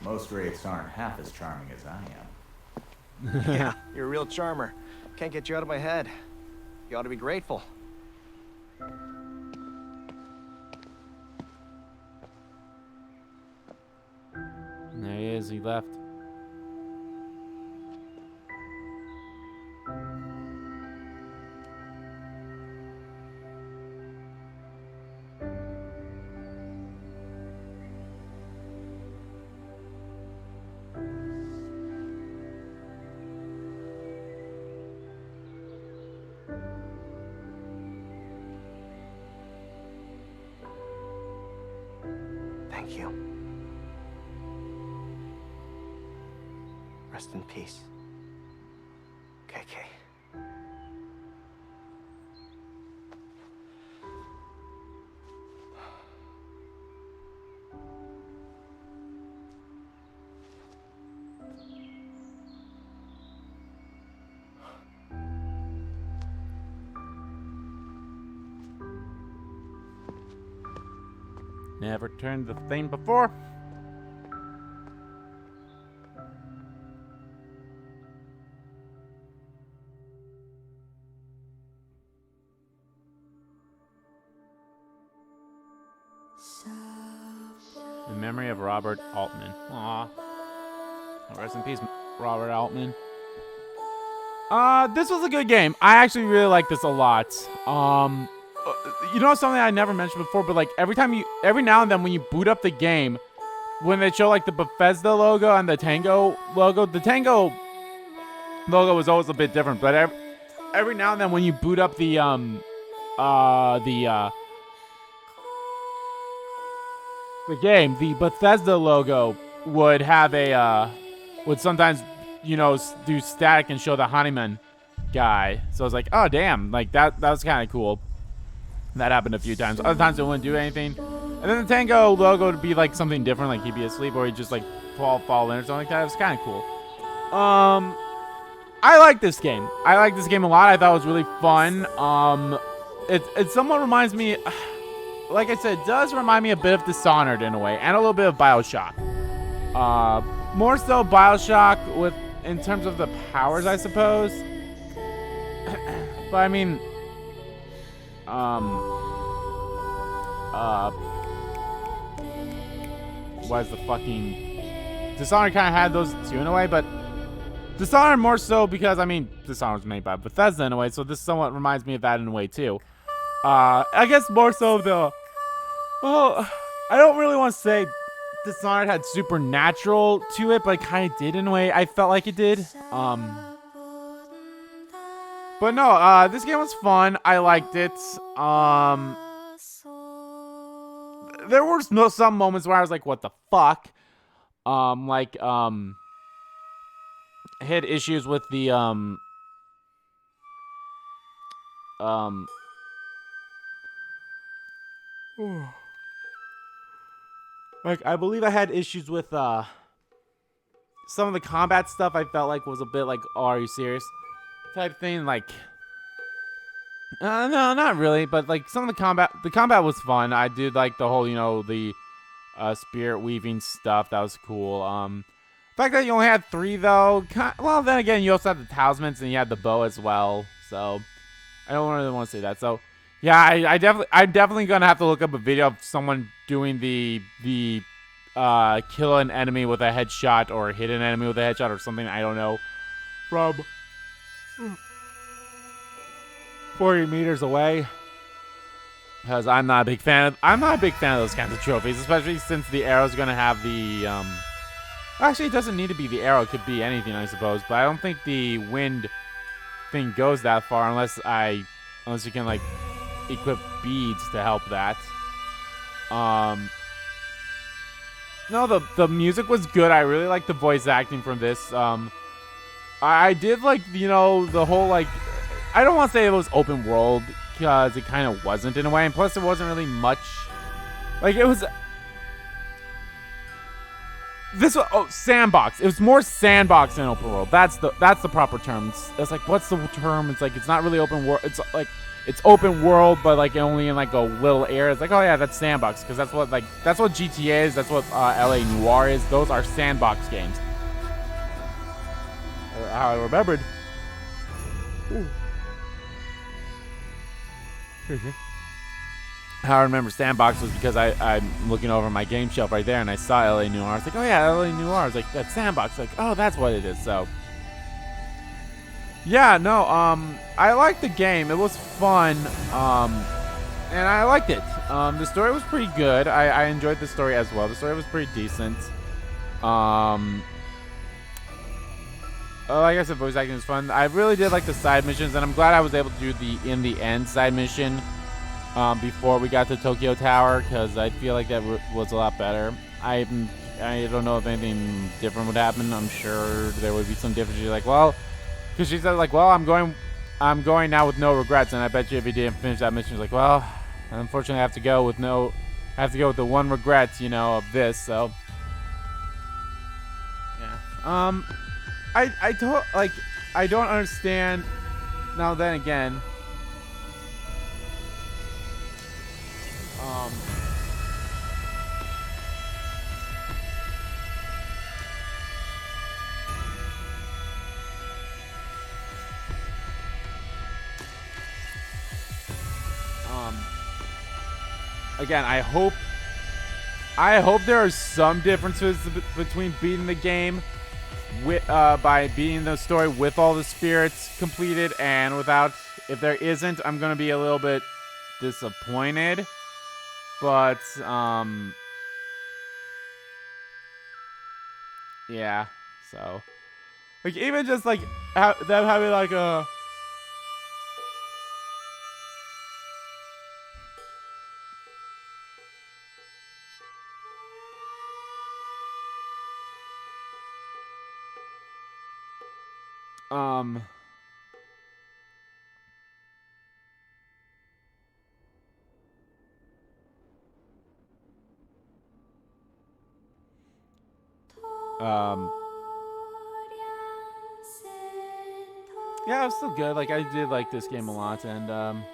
Most wraiths aren't half as charming as I am. Yeah, you're a real charmer. Can't get you out of my head. You ought to be grateful. There he is, he left. Thank you. Rest in peace. KK. Never turned the thing before. In memory of Robert Altman. Aw. Rest in peace, Robert Altman. This was a good game. I actually really like this a lot. You know something I never mentioned before, but like every now and then when you boot up the game, when they show like the Bethesda logo and the Tango logo, the Tango logo was always a bit different, but every now and then when you boot up the game, the Bethesda logo would have would sometimes, you know, do static and show the Hanuman guy. So I was like, oh damn, like that was kind of cool. That happened a few times. Other times it wouldn't do anything. And then the Tango logo would be like something different, like he'd be asleep or he'd just like fall in or something like that. It was kind of cool. I like this game. I like this game a lot. I thought it was really fun. It somewhat reminds me, like I said, it does remind me a bit of Dishonored in a way, and a little bit of BioShock. More so BioShock in terms of the powers, I suppose. But I mean, was the fucking Dishonored kind of had those two in a way, but Dishonored more so because, I mean, Dishonored was made by Bethesda in a way, so this somewhat reminds me of that in a way too. I guess more so the, well, I don't really want to say Dishonored had supernatural to it, but it kind of did in a way. I felt like it did. But no, this game was fun. I liked it. There were some moments where I was like, what the fuck? I had issues with the, like, I believe I had issues with, some of the combat stuff I felt like was a bit like, oh, are you serious? type thing. Like, no, not really. But like some of the combat was fun. I did like the whole, the spirit weaving stuff. That was cool. The fact that you only had 3 though, well, then again, you also had the talismans and you had the bow as well. So I don't really want to say that. So yeah, I'm definitely gonna have to look up a video of someone doing the kill an enemy with a headshot or hit an enemy with a headshot or something. I don't know, from 40 meters away. Because I'm not a big fan of those kinds of trophies, especially since the arrow's gonna have the actually, it doesn't need to be the arrow. It could be anything, I suppose. But I don't think the wind thing goes that far unless you can like equip beads to help that. No, the music was good. I really liked the voice acting from this. I did like, the whole like, I don't want to say it was open world because it kind of wasn't in a way, and plus it wasn't really much. Like it was. This was sandbox. It was more sandbox than open world. That's the proper term. It's like, what's the term? It's like it's not really open world. It's like it's open world, but like only in like a little area. It's like, oh yeah, that's sandbox because that's what GTA is. That's what LA Noire is. Those are sandbox games. How I remembered. How I remember sandbox was because I'm looking over my game shelf right there and I saw LA Noire. I was like, oh yeah, LA Noire. I was like, that's sandbox. Like, oh, that's what it is. So yeah, no, I liked the game. It was fun, and I liked it. The story was pretty good. I enjoyed the story as well. The story was pretty decent. Like I said, voice acting was fun. I really did like the side missions, and I'm glad I was able to do the in the end side mission before we got to Tokyo Tower, because I feel like that was a lot better. I don't know if anything different would happen. I'm sure there would be some difference. You're like, well, because she said like, well, I'm going now with no regrets, and I bet you if you didn't finish that mission, you're like, well, unfortunately, I have to go with the one regret, of this. So yeah. I don't understand. Now then again, again, I hope there are some differences between beating the game by beating the story with all the spirits completed and without. If there isn't, I'm gonna be a little bit disappointed. But yeah. So like even just like them having like a yeah, it was still good. Like I did like this game a lot, and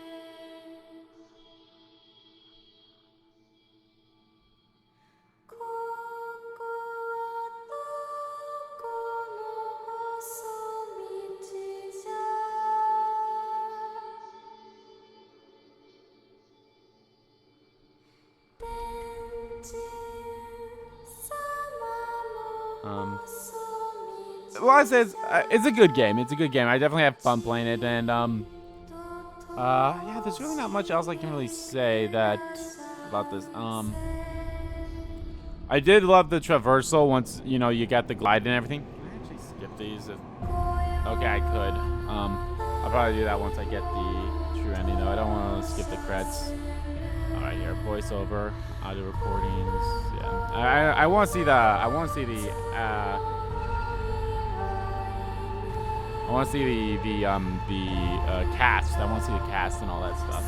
well, I say it's a good game. It's a good game. I definitely have fun playing it, and yeah, there's really not much else I can really say about this. I did love the traversal once you got the glide and everything. Can I actually skip these? Okay, I could. I'll probably do that once I get the true ending, though. I don't want to skip the credits. All right, here, voiceover, audio recordings. Yeah, I want to see the. I want to see the cast. I want to see the cast and all that stuff.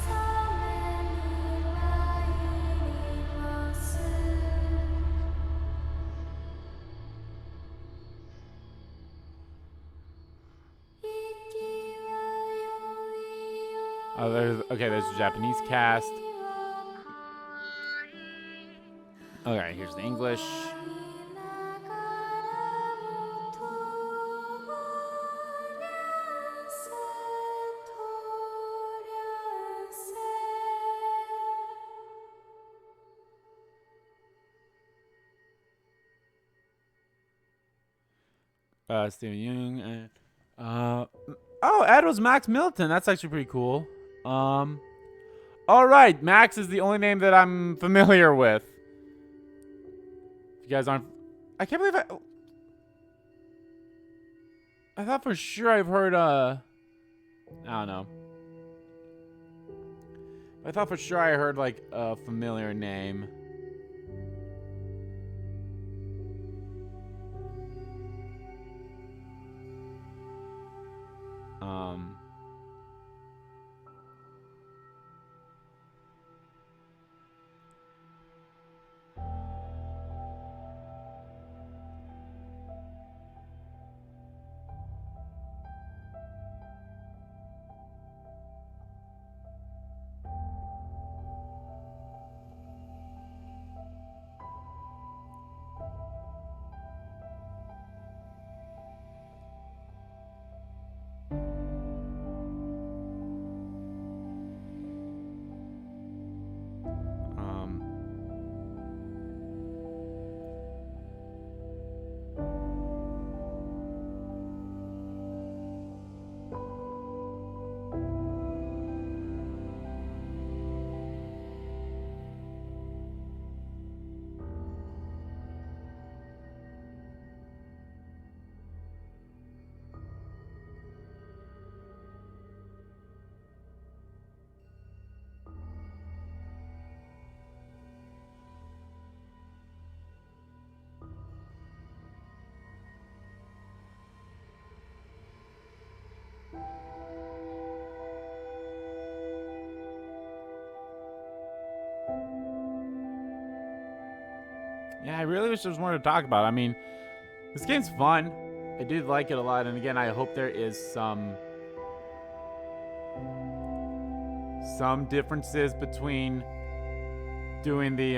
Oh, there's a Japanese cast. Okay, here's the English. Steven Yeun and oh, Ed was Max Milton. That's actually pretty cool. All right, Max is the only name that I'm familiar with. If you guys aren't, I can't believe I thought for sure I've heard I don't know. I thought for sure I heard like a familiar name. Yeah, I really wish there was more to talk about. I mean, this game's fun. I did like it a lot, and again, I hope there is some differences between doing the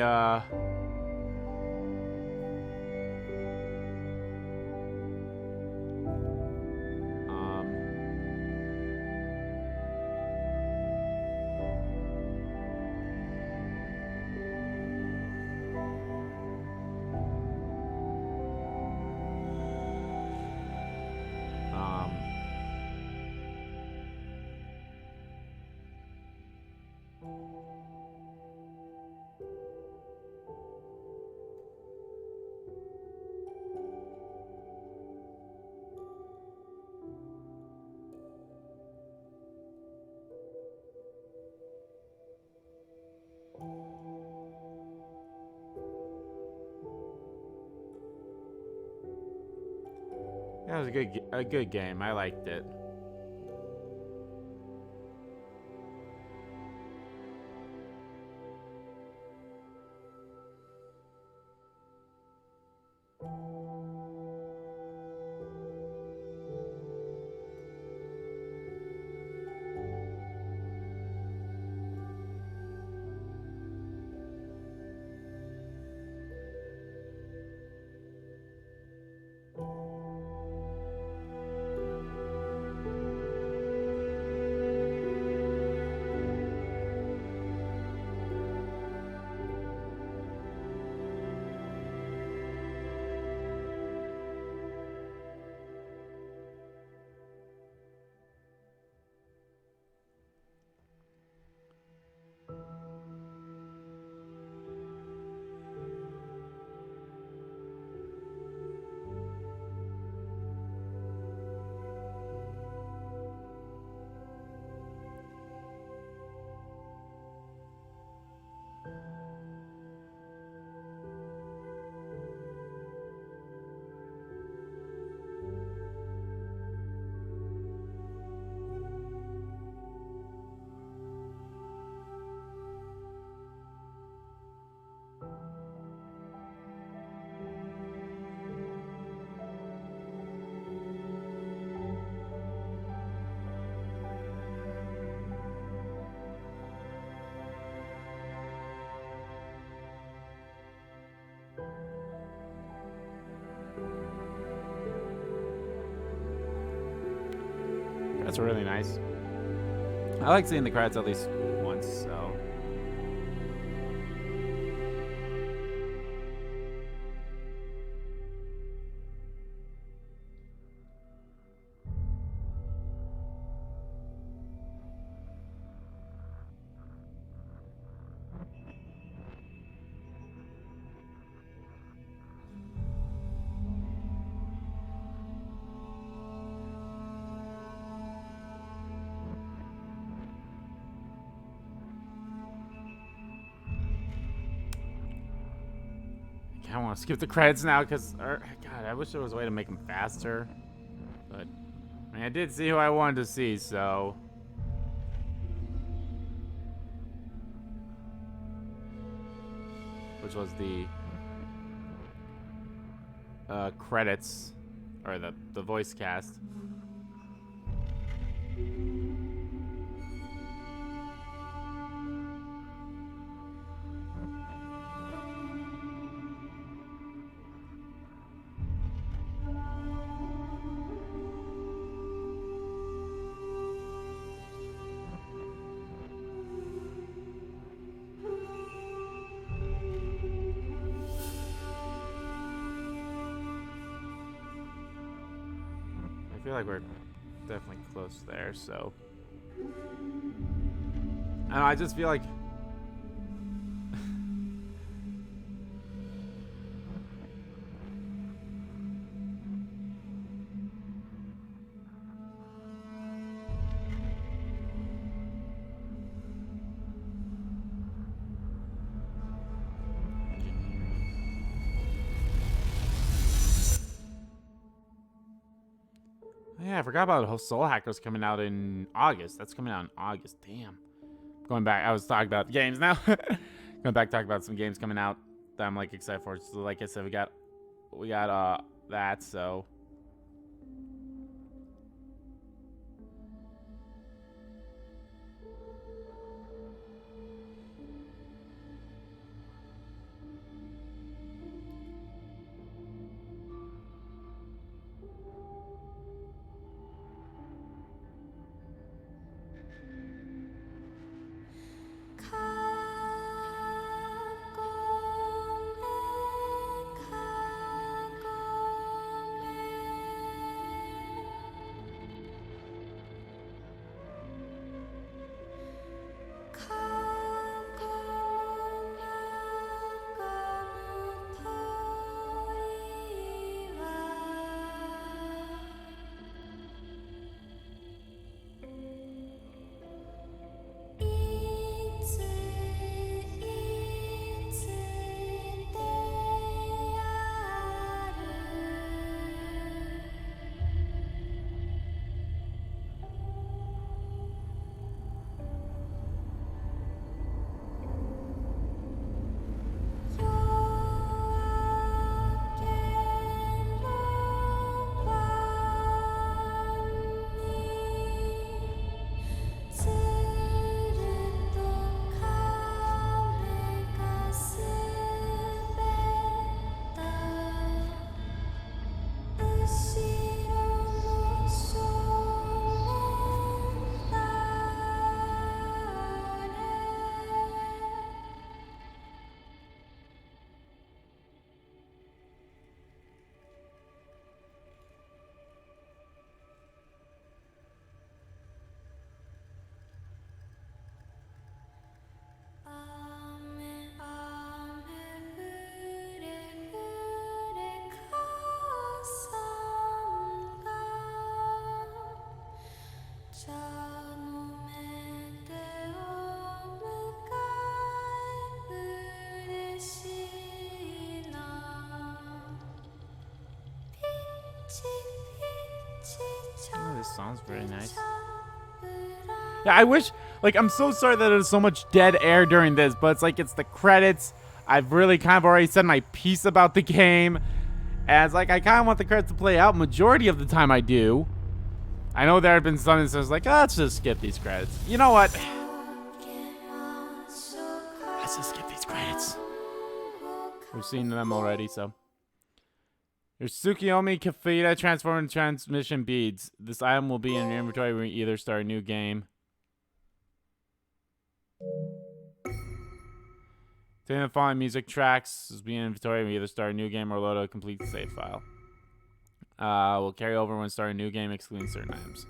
yeah, it was a good game. I liked it. That's really nice. I like seeing the credits at least once, so. I want to skip the credits now because, God, I wish there was a way to make them faster. But, I mean, I did see who I wanted to see, so. Which was the credits, or the voice cast. I feel like we're definitely close there, so. I don't know, I just feel like. Yeah, I forgot about Soul Hackers coming out in August. That's coming out in August. Damn. Going back, I was talking about games now. Going back, talking about some games coming out that I'm like excited for. So, like I said, we got that. So. Oh, this song's very nice. Yeah, I wish, like, I'm so sorry that there's so much dead air during this, but it's like, it's the credits. I've really kind of already said my piece about the game. And it's like, I kind of want the credits to play out. Majority of the time I do. I know there have been some instances like, oh, let's just skip these credits. You know what? Let's just skip these credits. We've seen them already, so. Your Tsukiyomi Kafita transform into transmission beads. This item will be in your inventory when you either start a new game. Taking the following music tracks will be in inventory when you either start a new game or load a complete save file. Will carry over when starting a new game, excluding certain items.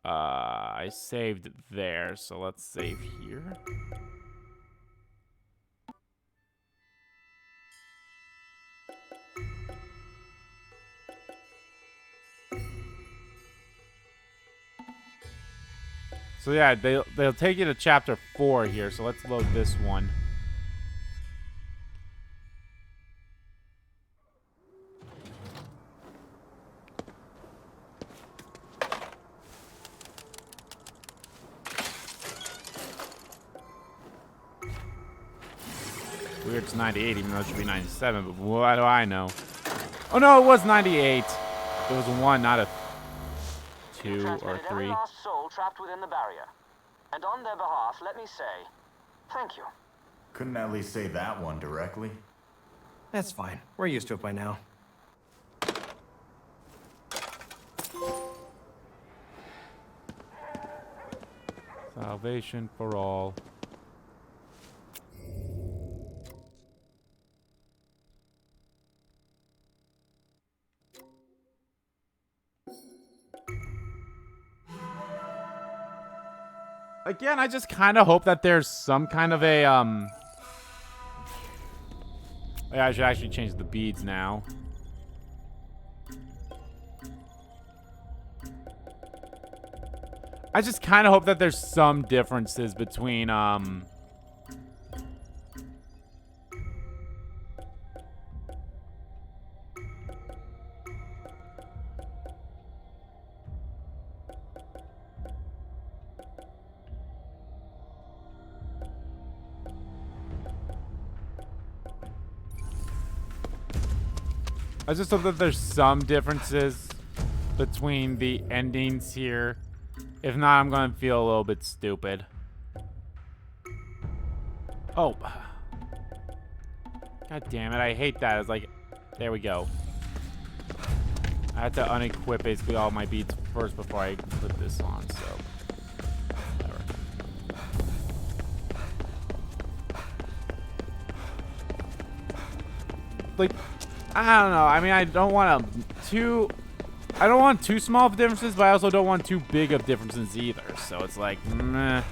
I saved there, so let's save here. So yeah, they'll take you to chapter 4 here, so let's load this one. Weird, it's 98, even though it should be 97, but what do I know? Oh no, it was 98. It was a 1, not a 2 or 3. Every last soul trapped within the barrier. And on their behalf, let me say, thank you. Couldn't at least say that one directly? That's fine. We're used to it by now. Salvation for all. Again, I just kind of hope that there's some kind of a, yeah, I should actually change the beads now. I just kind of hope that there's some differences between, I just hope that there's some differences between the endings here. If not, I'm going to feel a little bit stupid. Oh. God damn it, I hate that. It's like, there we go. I had to unequip basically all my beads first before I put this on, so. Whatever. Like, I don't know. I mean, I don't want too small of differences, but I also don't want too big of differences either. So it's like, meh.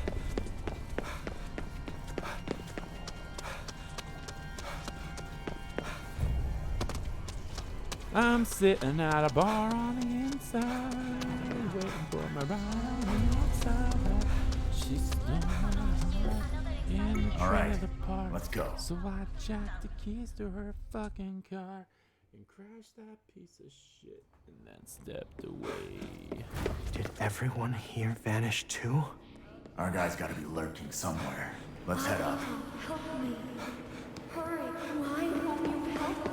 I'm sitting at a bar on the inside, waiting for my ride on the outside. She's still in the trailer park. Let's go. So I jacked the keys to her fucking car and crashed that piece of shit and then stepped away. Did everyone here vanish too? Our guy's gotta be lurking somewhere. Let's head up. Help me. Hurry. Why won't you help me?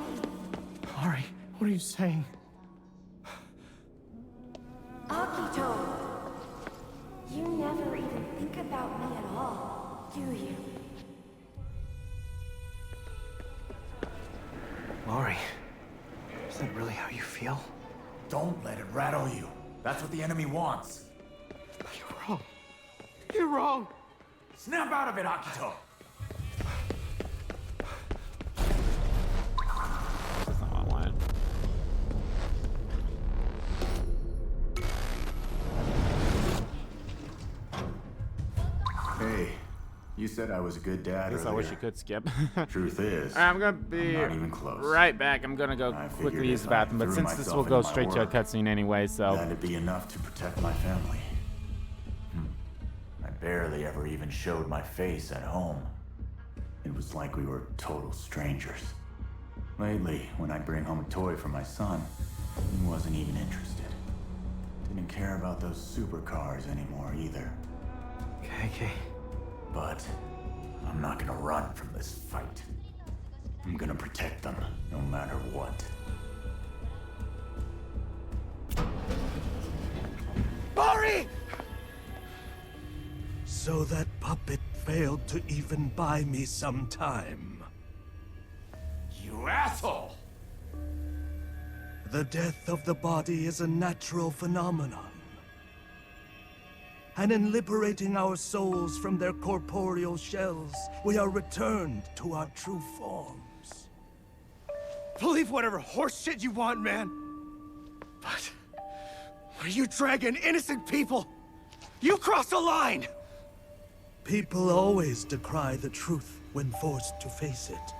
Ari, what are you saying? Akito! You never even think about me at all, do you? Ari, is that really how you feel? Don't let it rattle you. That's what the enemy wants. You're wrong. You're wrong. Snap out of it, Akito. That's not what I wanted. Hey, you said I was a good dad I guess earlier. I wish you could skip. Truth is, I'm gonna be I'm not even close. right back. I'm gonna go I quickly figured use if the I bathroom, but threw since this myself will go into my straight to a work, cutscene anyway, so. that'd be enough to protect my family. I barely ever even showed my face at home. It was like we were total strangers. Lately, when I'd bring home a toy for my son, he wasn't even interested. Didn't care about those supercars anymore either. Okay. But I'm not gonna run from this fight. I'm gonna protect them, no matter what. Ari! So that puppet failed to even buy me some time. You asshole! The death of the body is a natural phenomenon. And in liberating our souls from their corporeal shells, we are returned to our true forms. Believe whatever horse shit you want, man. But when you dragging innocent people, you cross a line! People always decry the truth when forced to face it.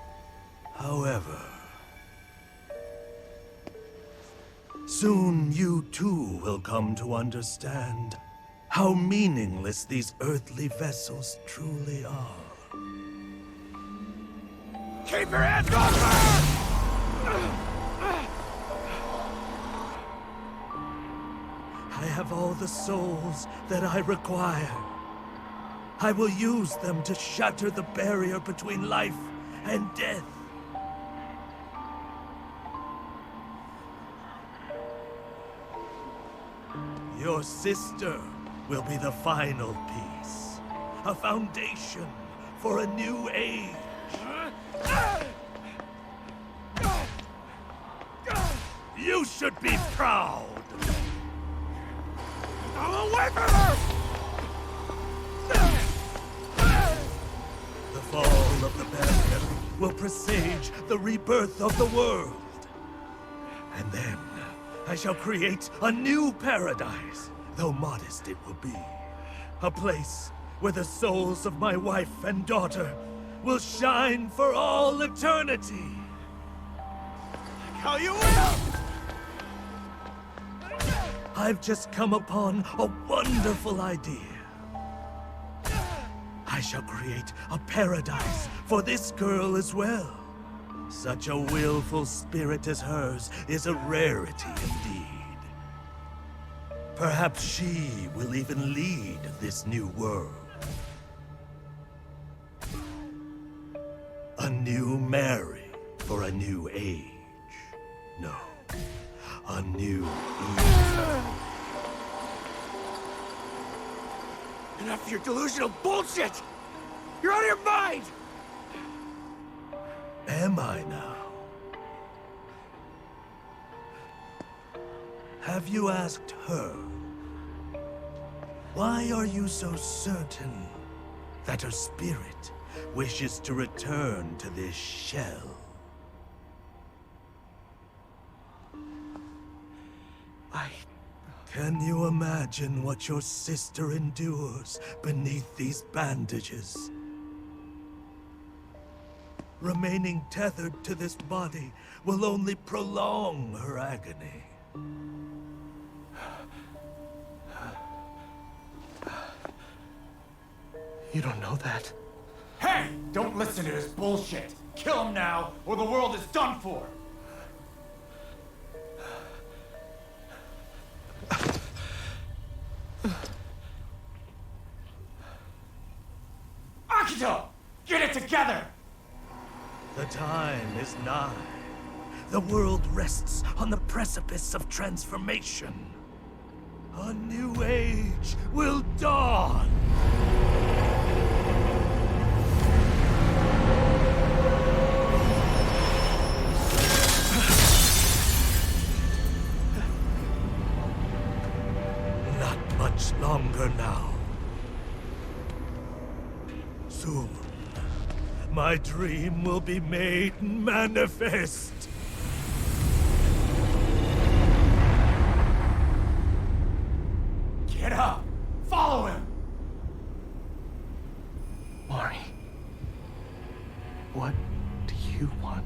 However, soon you too will come to understand how meaningless these earthly vessels truly are. Keep your hands off her! I have all the souls that I require. I will use them to shatter the barrier between life and death. Your sister will be the final piece. A foundation for a new age. You should be proud. I'm away from her! The fall of the barrier will presage the rebirth of the world. And then I shall create a new paradise, though modest it will be. A place where the souls of my wife and daughter will shine for all eternity. How you will! I've just come upon a wonderful idea. I shall create a paradise for this girl as well. Such a willful spirit as hers is a rarity indeed. Perhaps she will even lead this new world. A new Mary for a new age. No, a new Eve. Enough of your delusional bullshit! You're out of your mind! Am I now? Have you asked her? Why are you so certain that her spirit wishes to return to this shell? Can you imagine what your sister endures beneath these bandages? Remaining tethered to this body will only prolong her agony. You don't know that. Hey! Don't listen to this bullshit! Kill him now, or the world is done for! Akito! Get it together! The time is nigh. The world rests on the precipice of transformation. A new age will dawn! Not much longer now. Soon, my dream will be made manifest. Get up! Follow him! Mari, what do you want?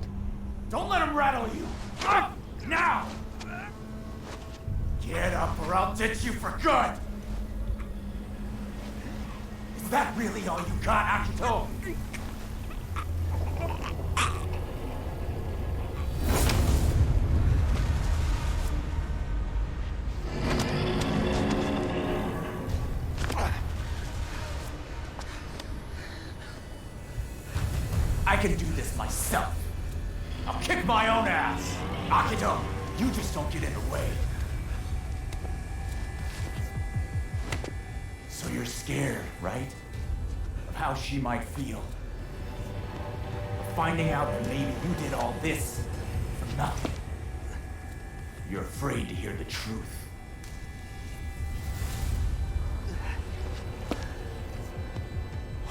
Don't let him rattle you! Up! Now! Get up or I'll ditch you for good! Is that really all you got, Akito? I can do this myself. I'll kick my own ass. Akito, you just don't get in the way. So you're scared, right? of how she might feel. Of finding out that maybe you did all this for nothing. You're afraid to hear the truth.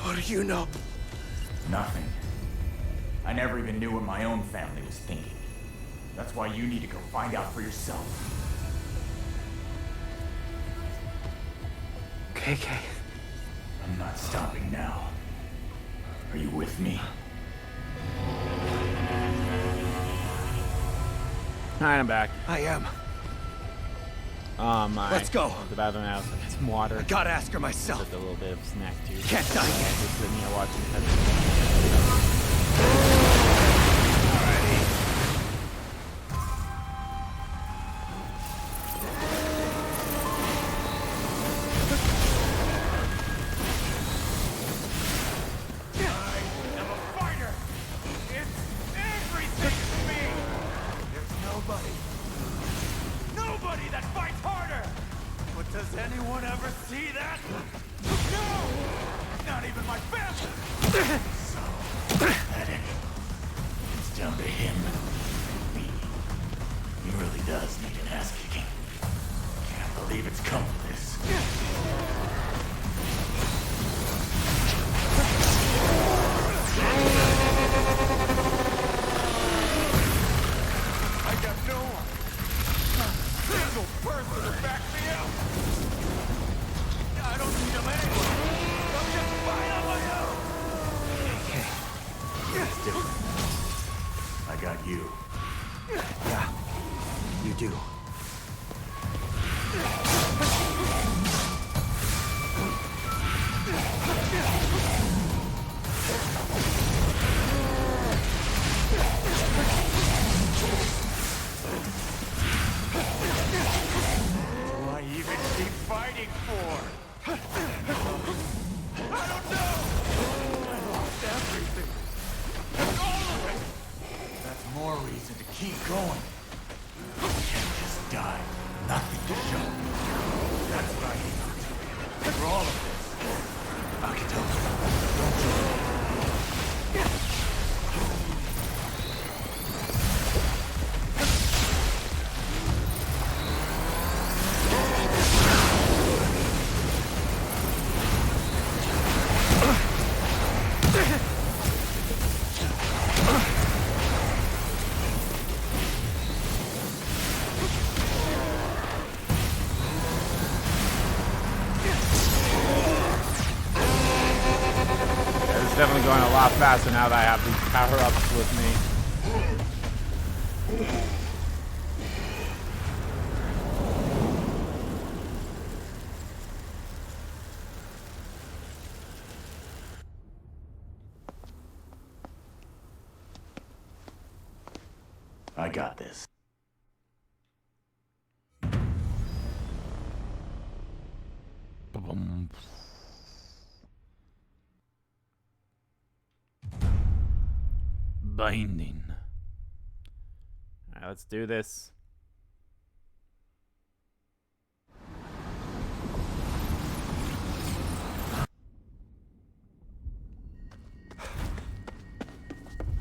What do you know? Nothing. I never even knew what my own family was thinking. That's why you need to go find out for yourself. KK. I'm not stopping now. Are you with me? Alright, I'm back. I am. Oh my. Let's go. The bathroom house. Get some water. I gotta ask her myself. Just a little bit of snack too. Can't die yet. Just sitting here watching the Does anyone ever see that? No! Not even my family! So pathetic. It's down to him. Me. He really does need an ass kicking. Can't believe it's come to this. I got no one. Single person to back me up. I don't need them anyway. I'm just fine on my own. Okay. It's different. I got you. Yeah, you do. What do I even keep fighting for? I don't know! I lost everything. All of it! That's more reason to keep going. You can't just die. Nothing to show. That's what I need. For all of this. Akito, don't you? It's definitely going a lot faster now that I have these power-ups with me. I got this. Binding. Alright, let's do this.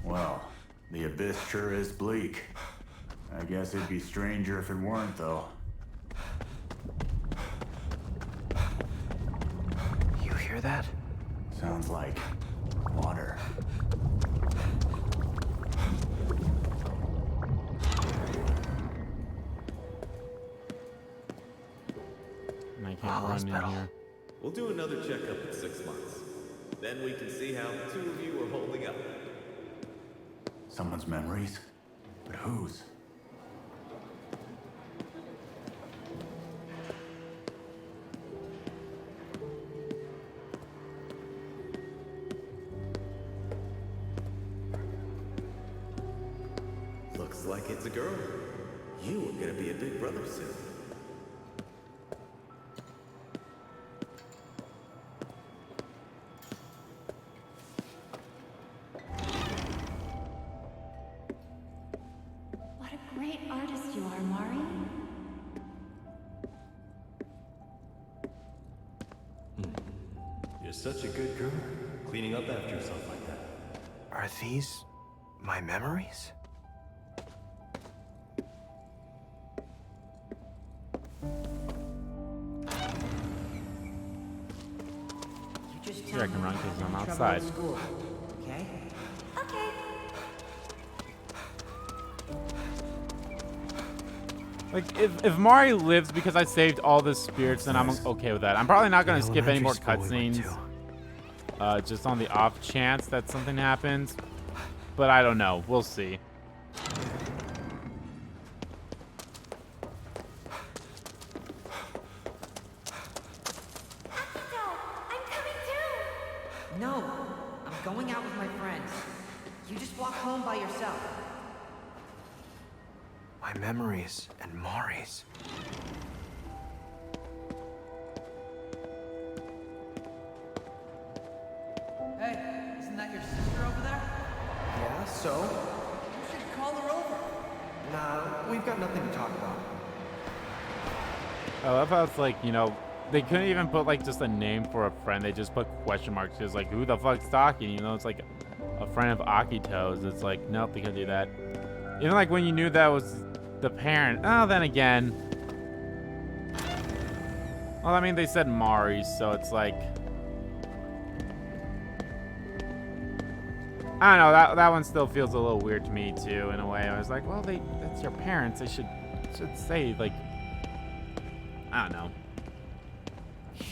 Well, the abyss sure is bleak. I guess it'd be stranger if it weren't, though. You hear that? Sounds like water. And I can't run in here. We'll do another checkup in 6 months. Then we can see how the two of you are holding up. Someone's memories? But whose? Looks like it's a girl. You are gonna be a big brother soon. What a great artist you are, Mari. You're such a good girl. cleaning up after yourself like that. Are these my memories? Here I can run because I'm outside. School, okay? Okay. Like, if Mari lives because I saved all the spirits, then I'm okay with that. I'm probably not going to skip any more cutscenes. Just on the off chance that something happens. But I don't know. We'll see. No, I'm going out with my friends. You just walk home by yourself. My memories and Mari's. Hey, isn't that your sister over there? Yeah, so? You should call her over. Nah, we've got nothing to talk about. I love how it's like, you know, they couldn't even put like just a name for a friend. They just put question marks. It's like, who the fuck's talking? You know, it's like a friend of Akito's. It's like, nope, they couldn't do that. Even like when you knew that was the parent. Oh, then again. Well, I mean, they said Mari, so it's like, I don't know. That one still feels a little weird to me too, in a way. I was like, well, that's your parents. They should say like, I don't know.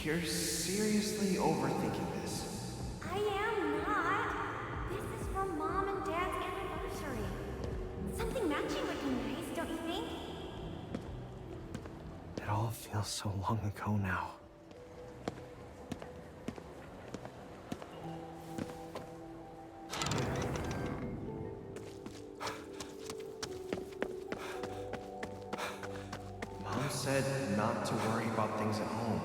You're seriously overthinking this. I am not. This is for Mom and Dad's anniversary. Something matching would be nice, don't you think? It all feels so long ago now. Mom said not to worry about things at home.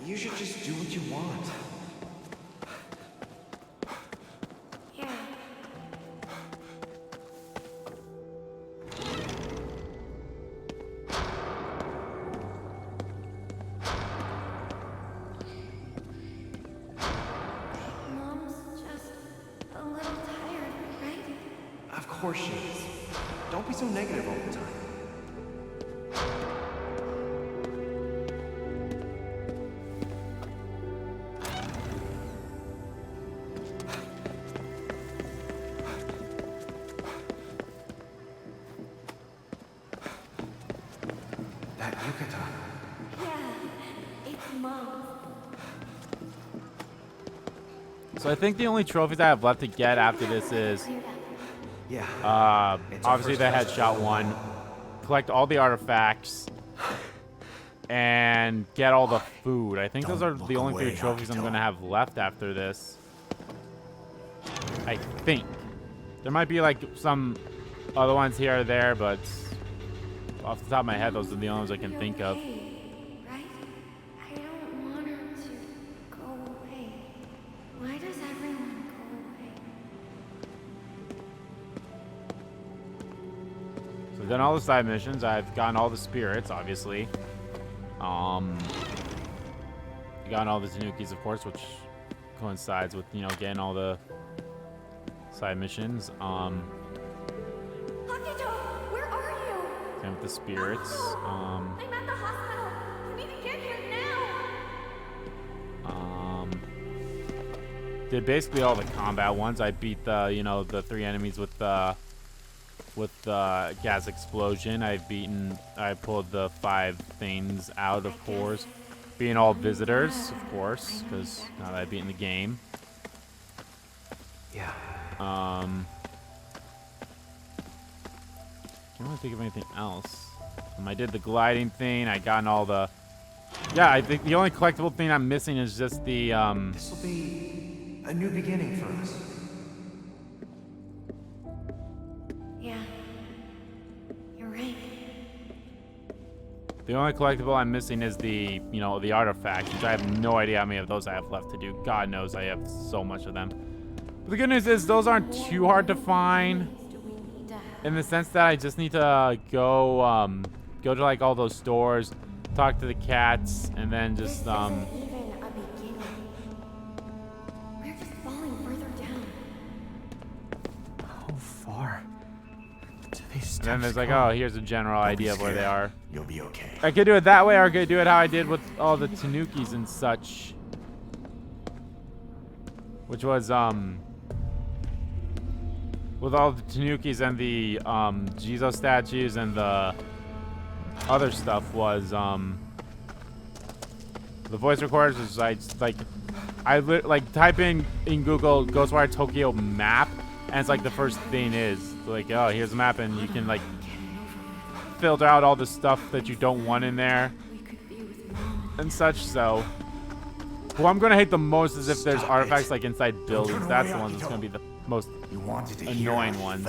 You should just do what you want. Yeah. Mom's just a little tired, right? Of course she is. Don't be so negative all the time. That yukata. Yeah, it's Mom's. So I think the only trophies I have left to get after this is, Yeah. obviously the headshot one, collect all the artifacts, and get all the food. I think those are the only 3 trophies I'm going to have left after this. I think. There might be like some other ones here or there, but off the top of my head, those are the only ones I can think of. Right? I don't want her to go away. Why does everyone go away? So I've done all the side missions. I've gotten all the spirits, obviously. Gotten all the Tanukis, of course, which coincides with, you know, getting all the side missions. Akito, where are you? Same with the spirits. I'm at the hospital. You need to get here now. Did basically all the combat ones. I beat the, you know, the 3 enemies with the gas explosion. I pulled the 5 things out, of course. Being all visitors, of course, because now that I've beaten the game. Yeah. Can't really think of anything else. I did the gliding thing. I gotten all the. Yeah, I think the only collectible thing I'm missing is just the. This will be a new beginning for us. Yeah. You're right. The only collectible I'm missing is the, you know, the artifacts, which I have no idea how many of those I have left to do. God knows I have so much of them. But the good news is those aren't too hard to find, in the sense that I just need to go to like all those stores, talk to the cats, and then just This isn't even a beginning. far do these steps And then there's like, go? oh, here's a general idea of where they are. You'll be okay. I could do it that way, or I could do it how I did with all the Tanukis and such. Which was, with all the Tanukis and the, Jesus statues and the other stuff was, the voice recorders was like type in Google Ghostwire Tokyo map, and it's like the first thing is like, oh, here's a map, and you can like filter out all the stuff that you don't want in there and such. So who I'm gonna hate the most is if there's artifacts like inside buildings. That's the one that's gonna be the most annoying ones.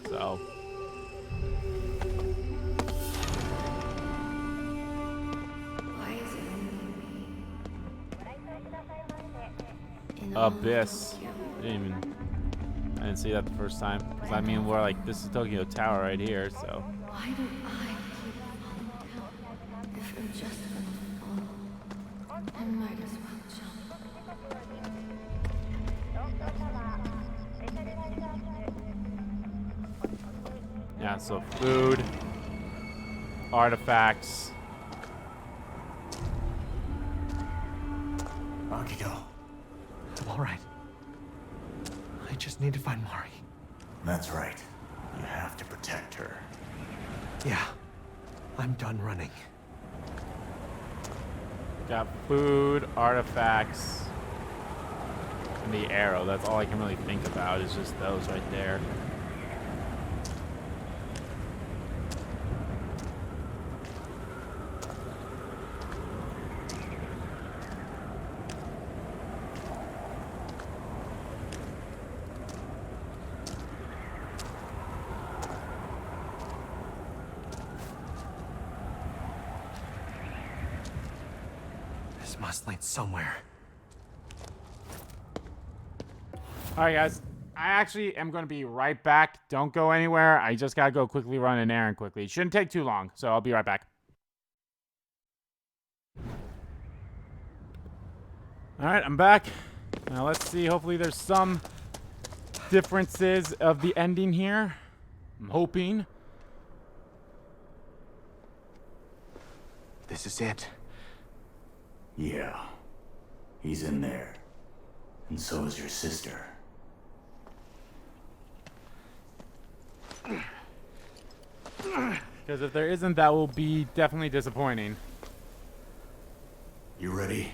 So Abyss. I didn't see that the first time. Because I mean, we're like, this is Tokyo Tower right here, so. Why do I keep falling down? If I'm just gonna fall, I might as well jump. Yeah, so food, artifacts. Akito. I'm all right. I just need to find Mari. That's right. You have to protect her. Yeah, I'm done running. Got food, artifacts, and the arrow. That's all I can really think about is just those right there. Must lead somewhere. Alright guys, I actually am going to be right back. Don't go anywhere. I just gotta go quickly run an errand quickly. It shouldn't take too long, so I'll be right back. Alright, I'm back. Now let's see, hopefully there's some differences of the ending here. I'm hoping. This is it. Yeah. He's in there. And so is your sister. Because if there isn't, that will be definitely disappointing. You ready?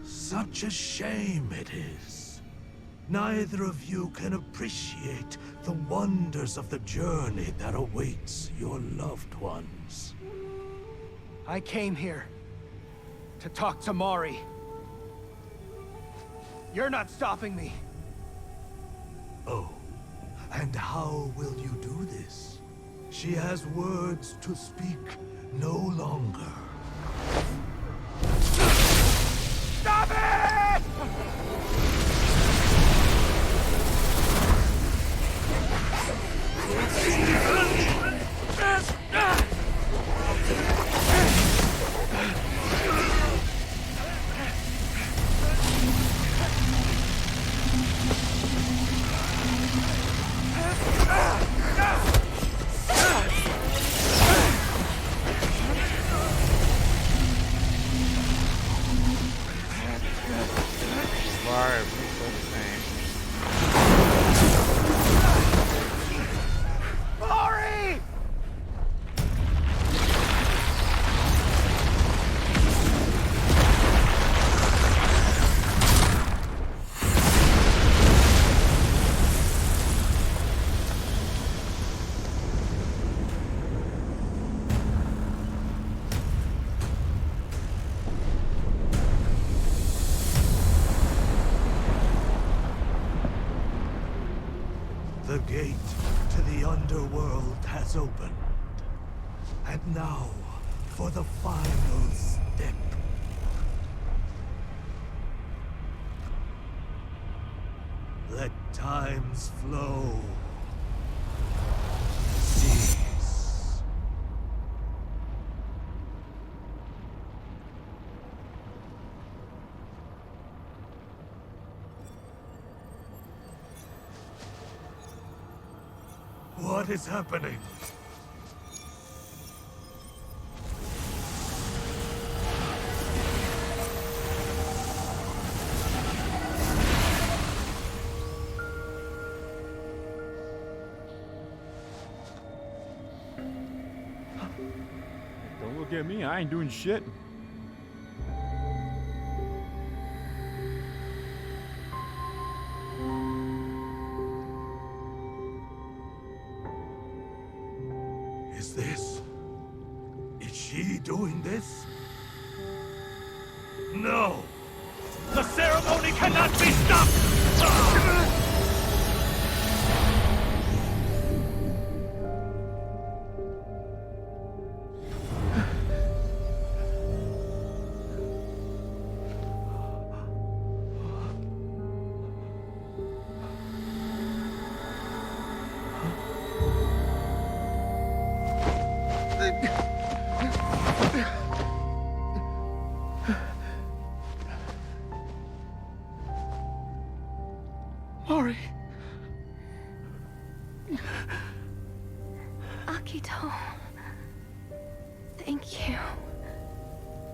Such a shame it is. Neither of you can appreciate the wonders of the journey that awaits your loved ones. I came here to talk to Mari. You're not stopping me. Oh, and how will you do this? She has words to speak no longer. Stop it! gate to the underworld has opened. And now, for the final step. Let time's flow cease. What is happening? Don't look at me, I ain't doing shit. Is she doing this? No! The ceremony cannot be stopped! Mori. Akito. Thank you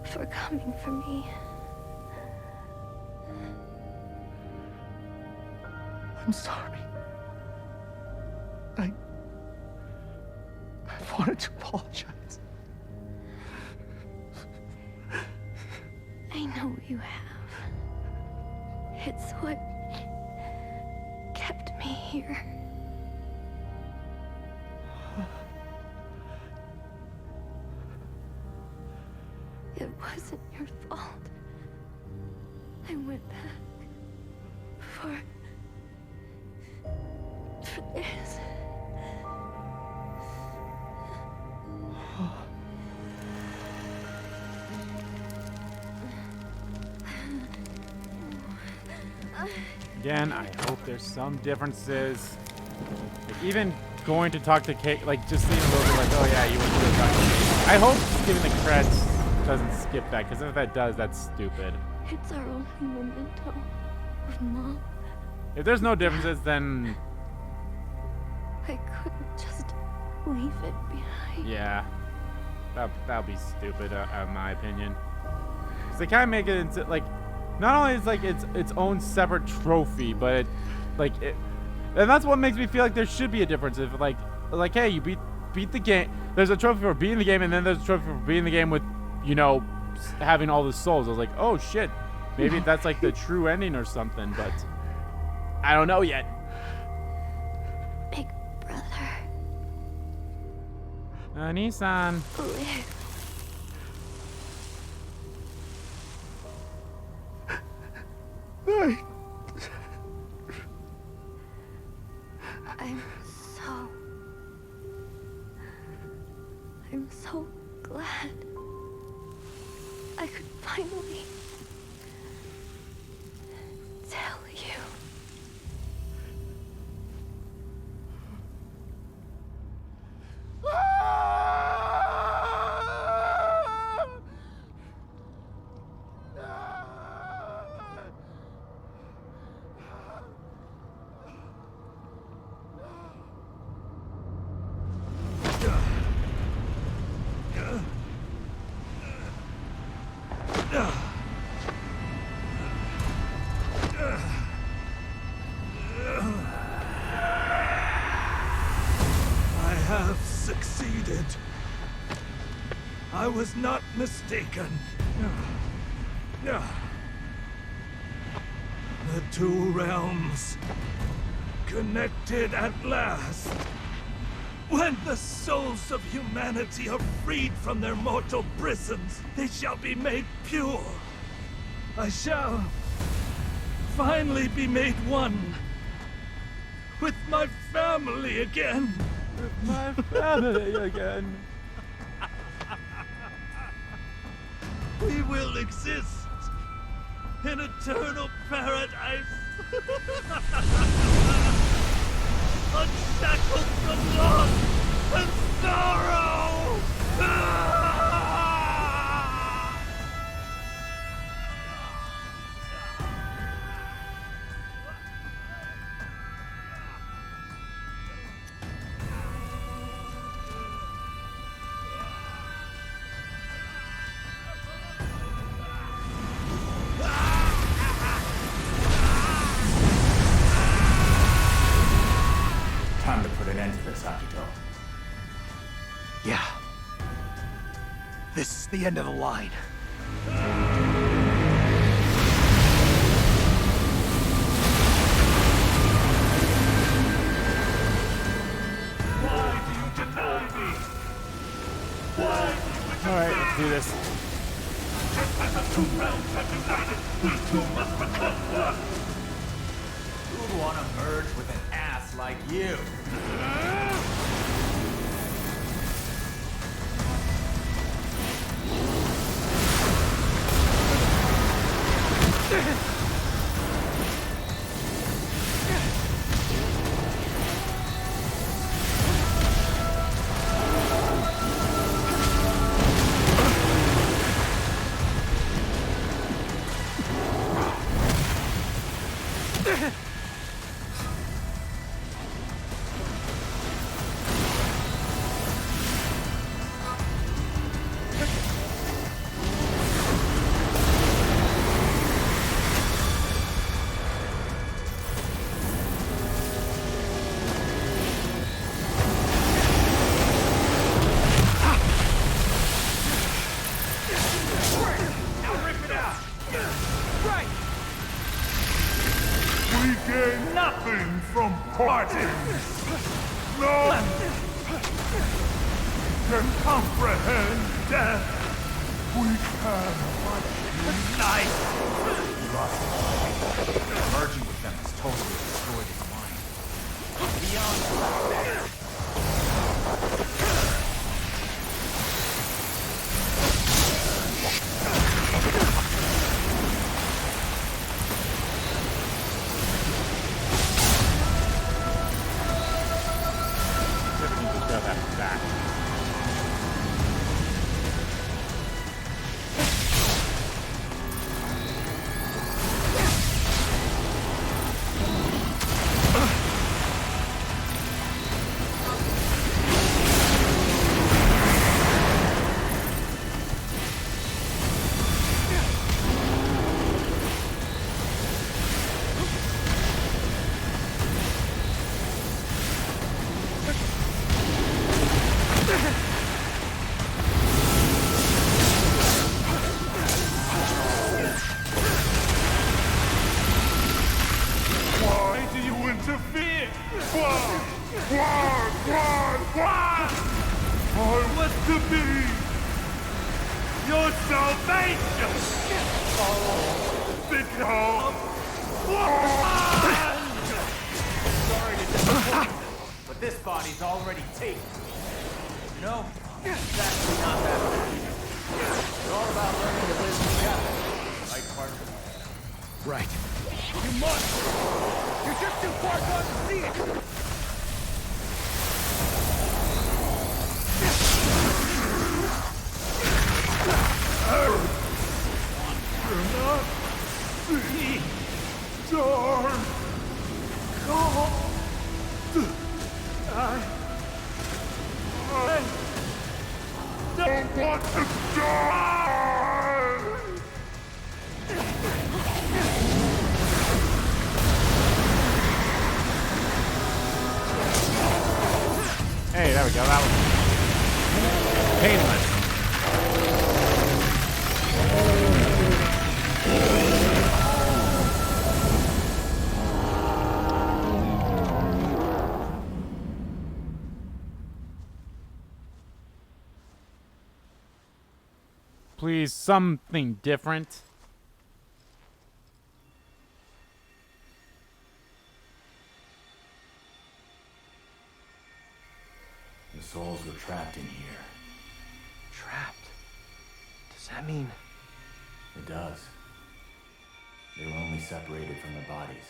for coming for me. I'm sorry. I wanted to apologize. I know you have. It's what kept me here. It wasn't your fault. I went back for this. Again, I hope there's some differences. Like even going to talk to Kate, like just seeing a little bit like, oh yeah, you went to go talk to Kate. I hope giving the credits doesn't skip that, because if that does, that's stupid. It's our only memento of Mom. If there's no differences, then I couldn't just leave it behind. yeah, that'll be stupid, in my opinion. Because they kind of make it into like, not only is like its own separate trophy, but and that's what makes me feel like there should be a difference. If like hey, you beat the game. There's a trophy for beating the game, and then there's a trophy for beating the game with, you know, having all the souls. I was like, oh shit, maybe that's like the true ending or something, but I don't know yet. Big brother. Nissan. Live. I'm so glad I could finally tell you. I was not mistaken. The two realms connected at last. When the souls of humanity are freed from their mortal prisons, they shall be made pure. I shall finally be made one with my family again. With my family again. We will exist in eternal paradise. Unshackled from loss and sorrow. Time to put an end to this, Akito. Yeah. This is the end of the line. Why do you deny me? Why do you Alright, let's do this. just as the two realms have united, we two must become one. Who'd want to merge with an ass like you? We gain nothing from parting. None can comprehend death. We can unite. Merging with them has totally destroyed his mind. Beyond that. Why do you interfere? Why? I was to be your salvation. Become one. Sorry to disappoint you, but this body's already taken. You know, it's actually not that bad. It's all about learning to live together. Right, partner? Right. You must! You're just too far gone to see it! Cannot see dark. I don't want to die. Hey, there we go. That was painless. Please, something different. trapped in here. Trapped? Does that mean... It does. They were only separated from their bodies.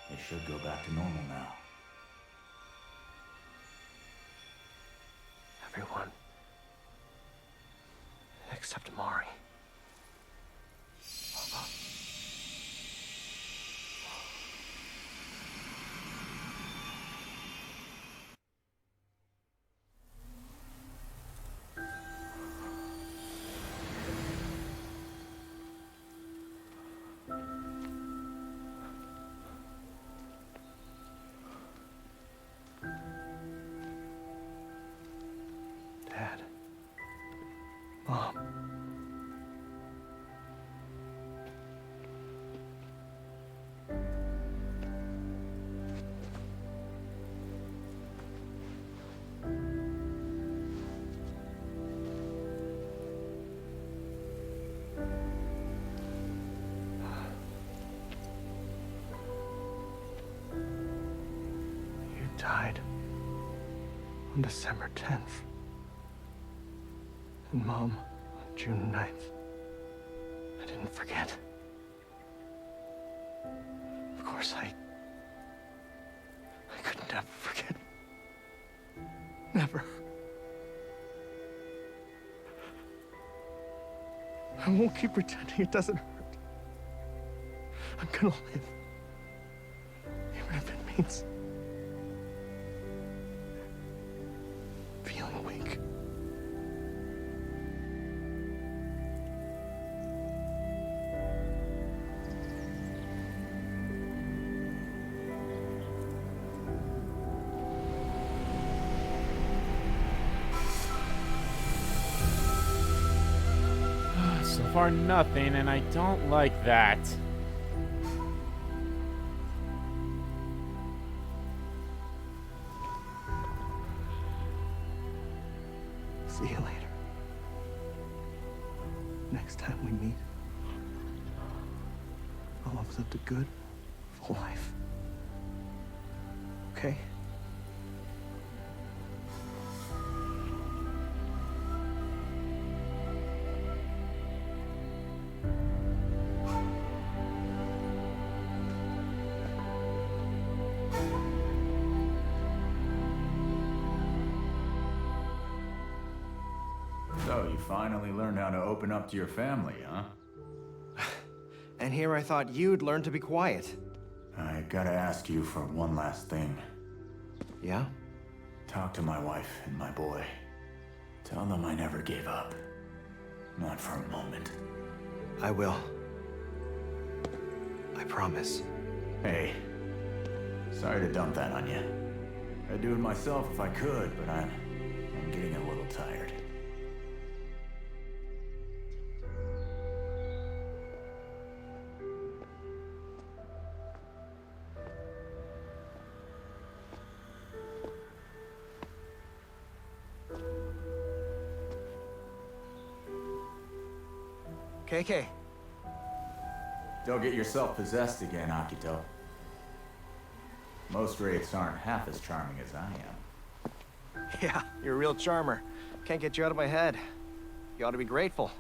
They should go back to normal now. Everyone. Except Mari. Dad. Mom. You died on December 10th. And Mom, on June 9th. I didn't forget. Of course, I could never forget. Never. I won't keep pretending it doesn't hurt. I'm gonna live. Even if it means feeling weak. So far, nothing, and I don't like that. See you later. Next time we meet, I'll have lived a good, full life. Okay? So, you finally learned how to open up to your family, huh? And here I thought you'd learn to be quiet. I gotta ask you for one last thing. Yeah? Talk to my wife and my boy. Tell them I never gave up. Not for a moment. I will. I promise. Hey, sorry to dump that on you. I'd do it myself if I could, but I'm getting a little tired. KK. Don't get yourself possessed again, Akito. Most wraiths aren't half as charming as I am. Yeah, you're a real charmer. Can't get you out of my head. You ought to be grateful.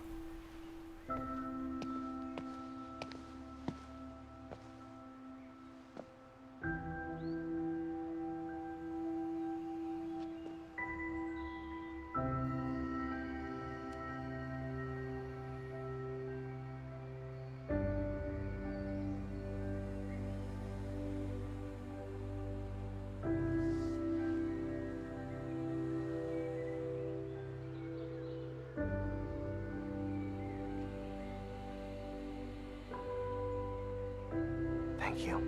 Thank you.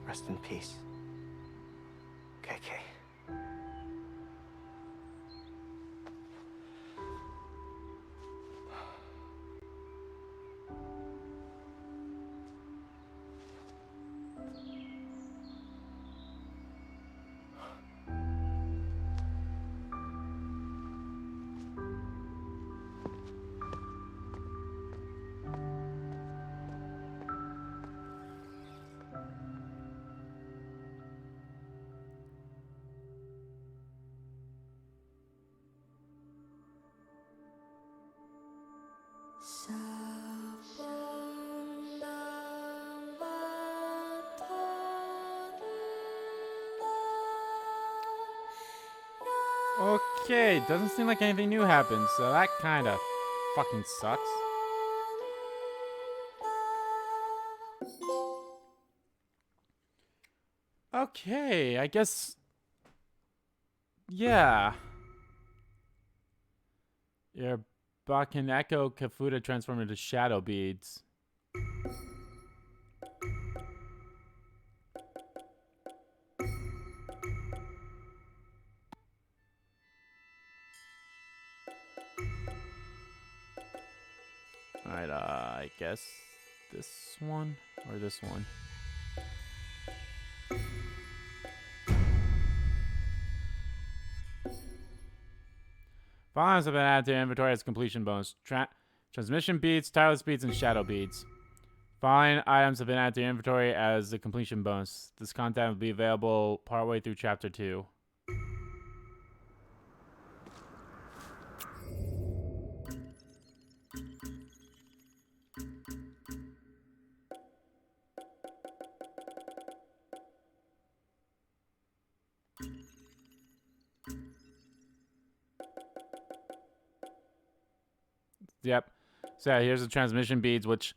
Rest in peace, KK. Okay, doesn't seem like anything new happened, so that kind of fucking sucks. Okay, I guess... Yeah. Your Bakaneko Kafuta transformed into shadow beads. Alright, I guess this one or this one. Volumes have been added to your inventory as completion bonus. Transmission beads, tireless beads, and shadow beads. Following items have been added to your inventory as a completion bonus. This content will be available partway through Chapter 2. Yep. So yeah, here's the transmission beads, which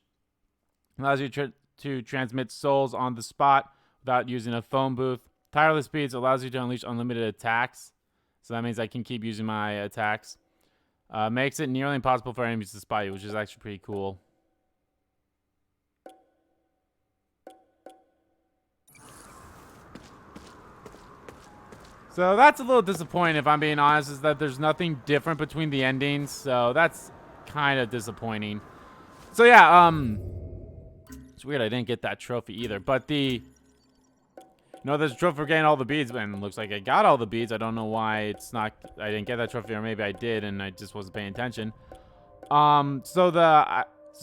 allows you to transmit souls on the spot without using a phone booth. Tireless beads allows you to unleash unlimited attacks. So that means I can keep using my attacks. Makes it nearly impossible for enemies to spot you, which is actually pretty cool. So that's a little disappointing, if I'm being honest, is that there's nothing different between the endings. So that's kind of disappointing. So yeah, it's weird I didn't get that trophy either. But there's a trophy for getting all the beads, and it looks like I got all the beads. I don't know why it's not. I didn't get that trophy, or maybe I did, and I just wasn't paying attention. So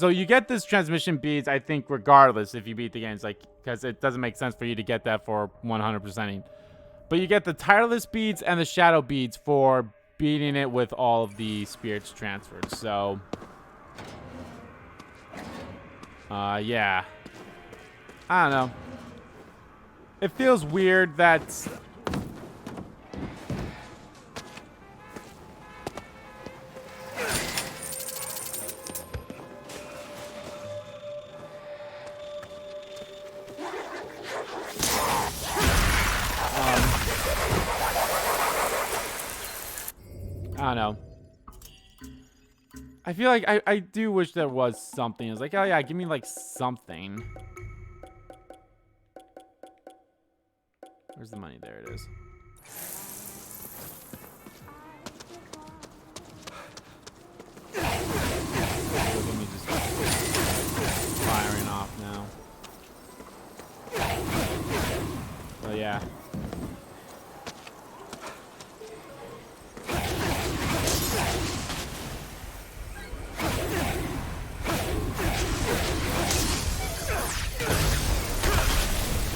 you get this transmission beads, I think, regardless if you beat the game. It's like, because it doesn't make sense for you to get that for 100%ing. But you get the tireless beads and the shadow beads for beating it with all of the spirits transferred. So, yeah. I don't know. It feels weird that... I don't know. I feel like I do wish there was something. It's like, oh yeah, give me like something. Where's the money? There it is. Let me just firing off now. So yeah.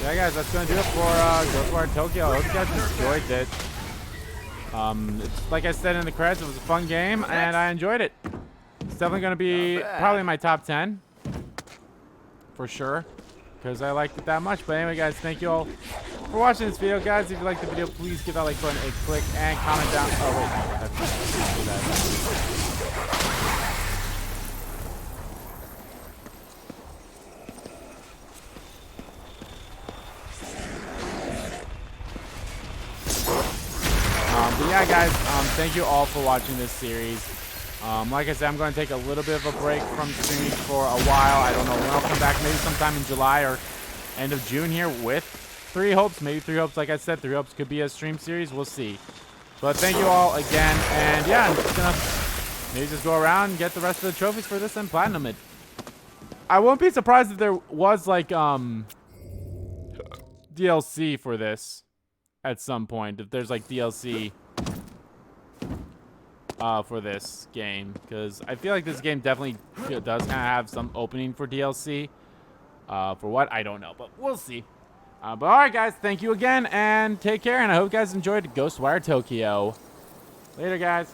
Yeah, guys, that's going to do it for Ghostwire Tokyo. I hope you guys enjoyed it. It's, like I said in the credits, it was a fun game, and I enjoyed it. It's definitely going to be probably in my top 10. For sure. Because I liked it that much. But anyway, guys, thank you all for watching this video. Guys, if you liked the video, please give that like button a click and comment down. Oh, wait. No, I have to do that. But yeah, guys, thank you all for watching this series. Like I said, I'm going to take a little bit of a break from streaming for a while. I don't know when I'll come back, maybe sometime in July or end of June here with 3 Hopes. Maybe 3 Hopes, like I said, 3 Hopes could be a stream series. We'll see. But thank you all again. And yeah, I'm just going to maybe just go around and get the rest of the trophies for this and platinum it. I won't be surprised if there was like DLC for this at some point. If there's like DLC for this game, because I feel like this game definitely does kind of have some opening for DLC. For what? I don't know, but we'll see. But alright, guys, thank you again, and take care, and I hope you guys enjoyed Ghostwire Tokyo. Later, guys.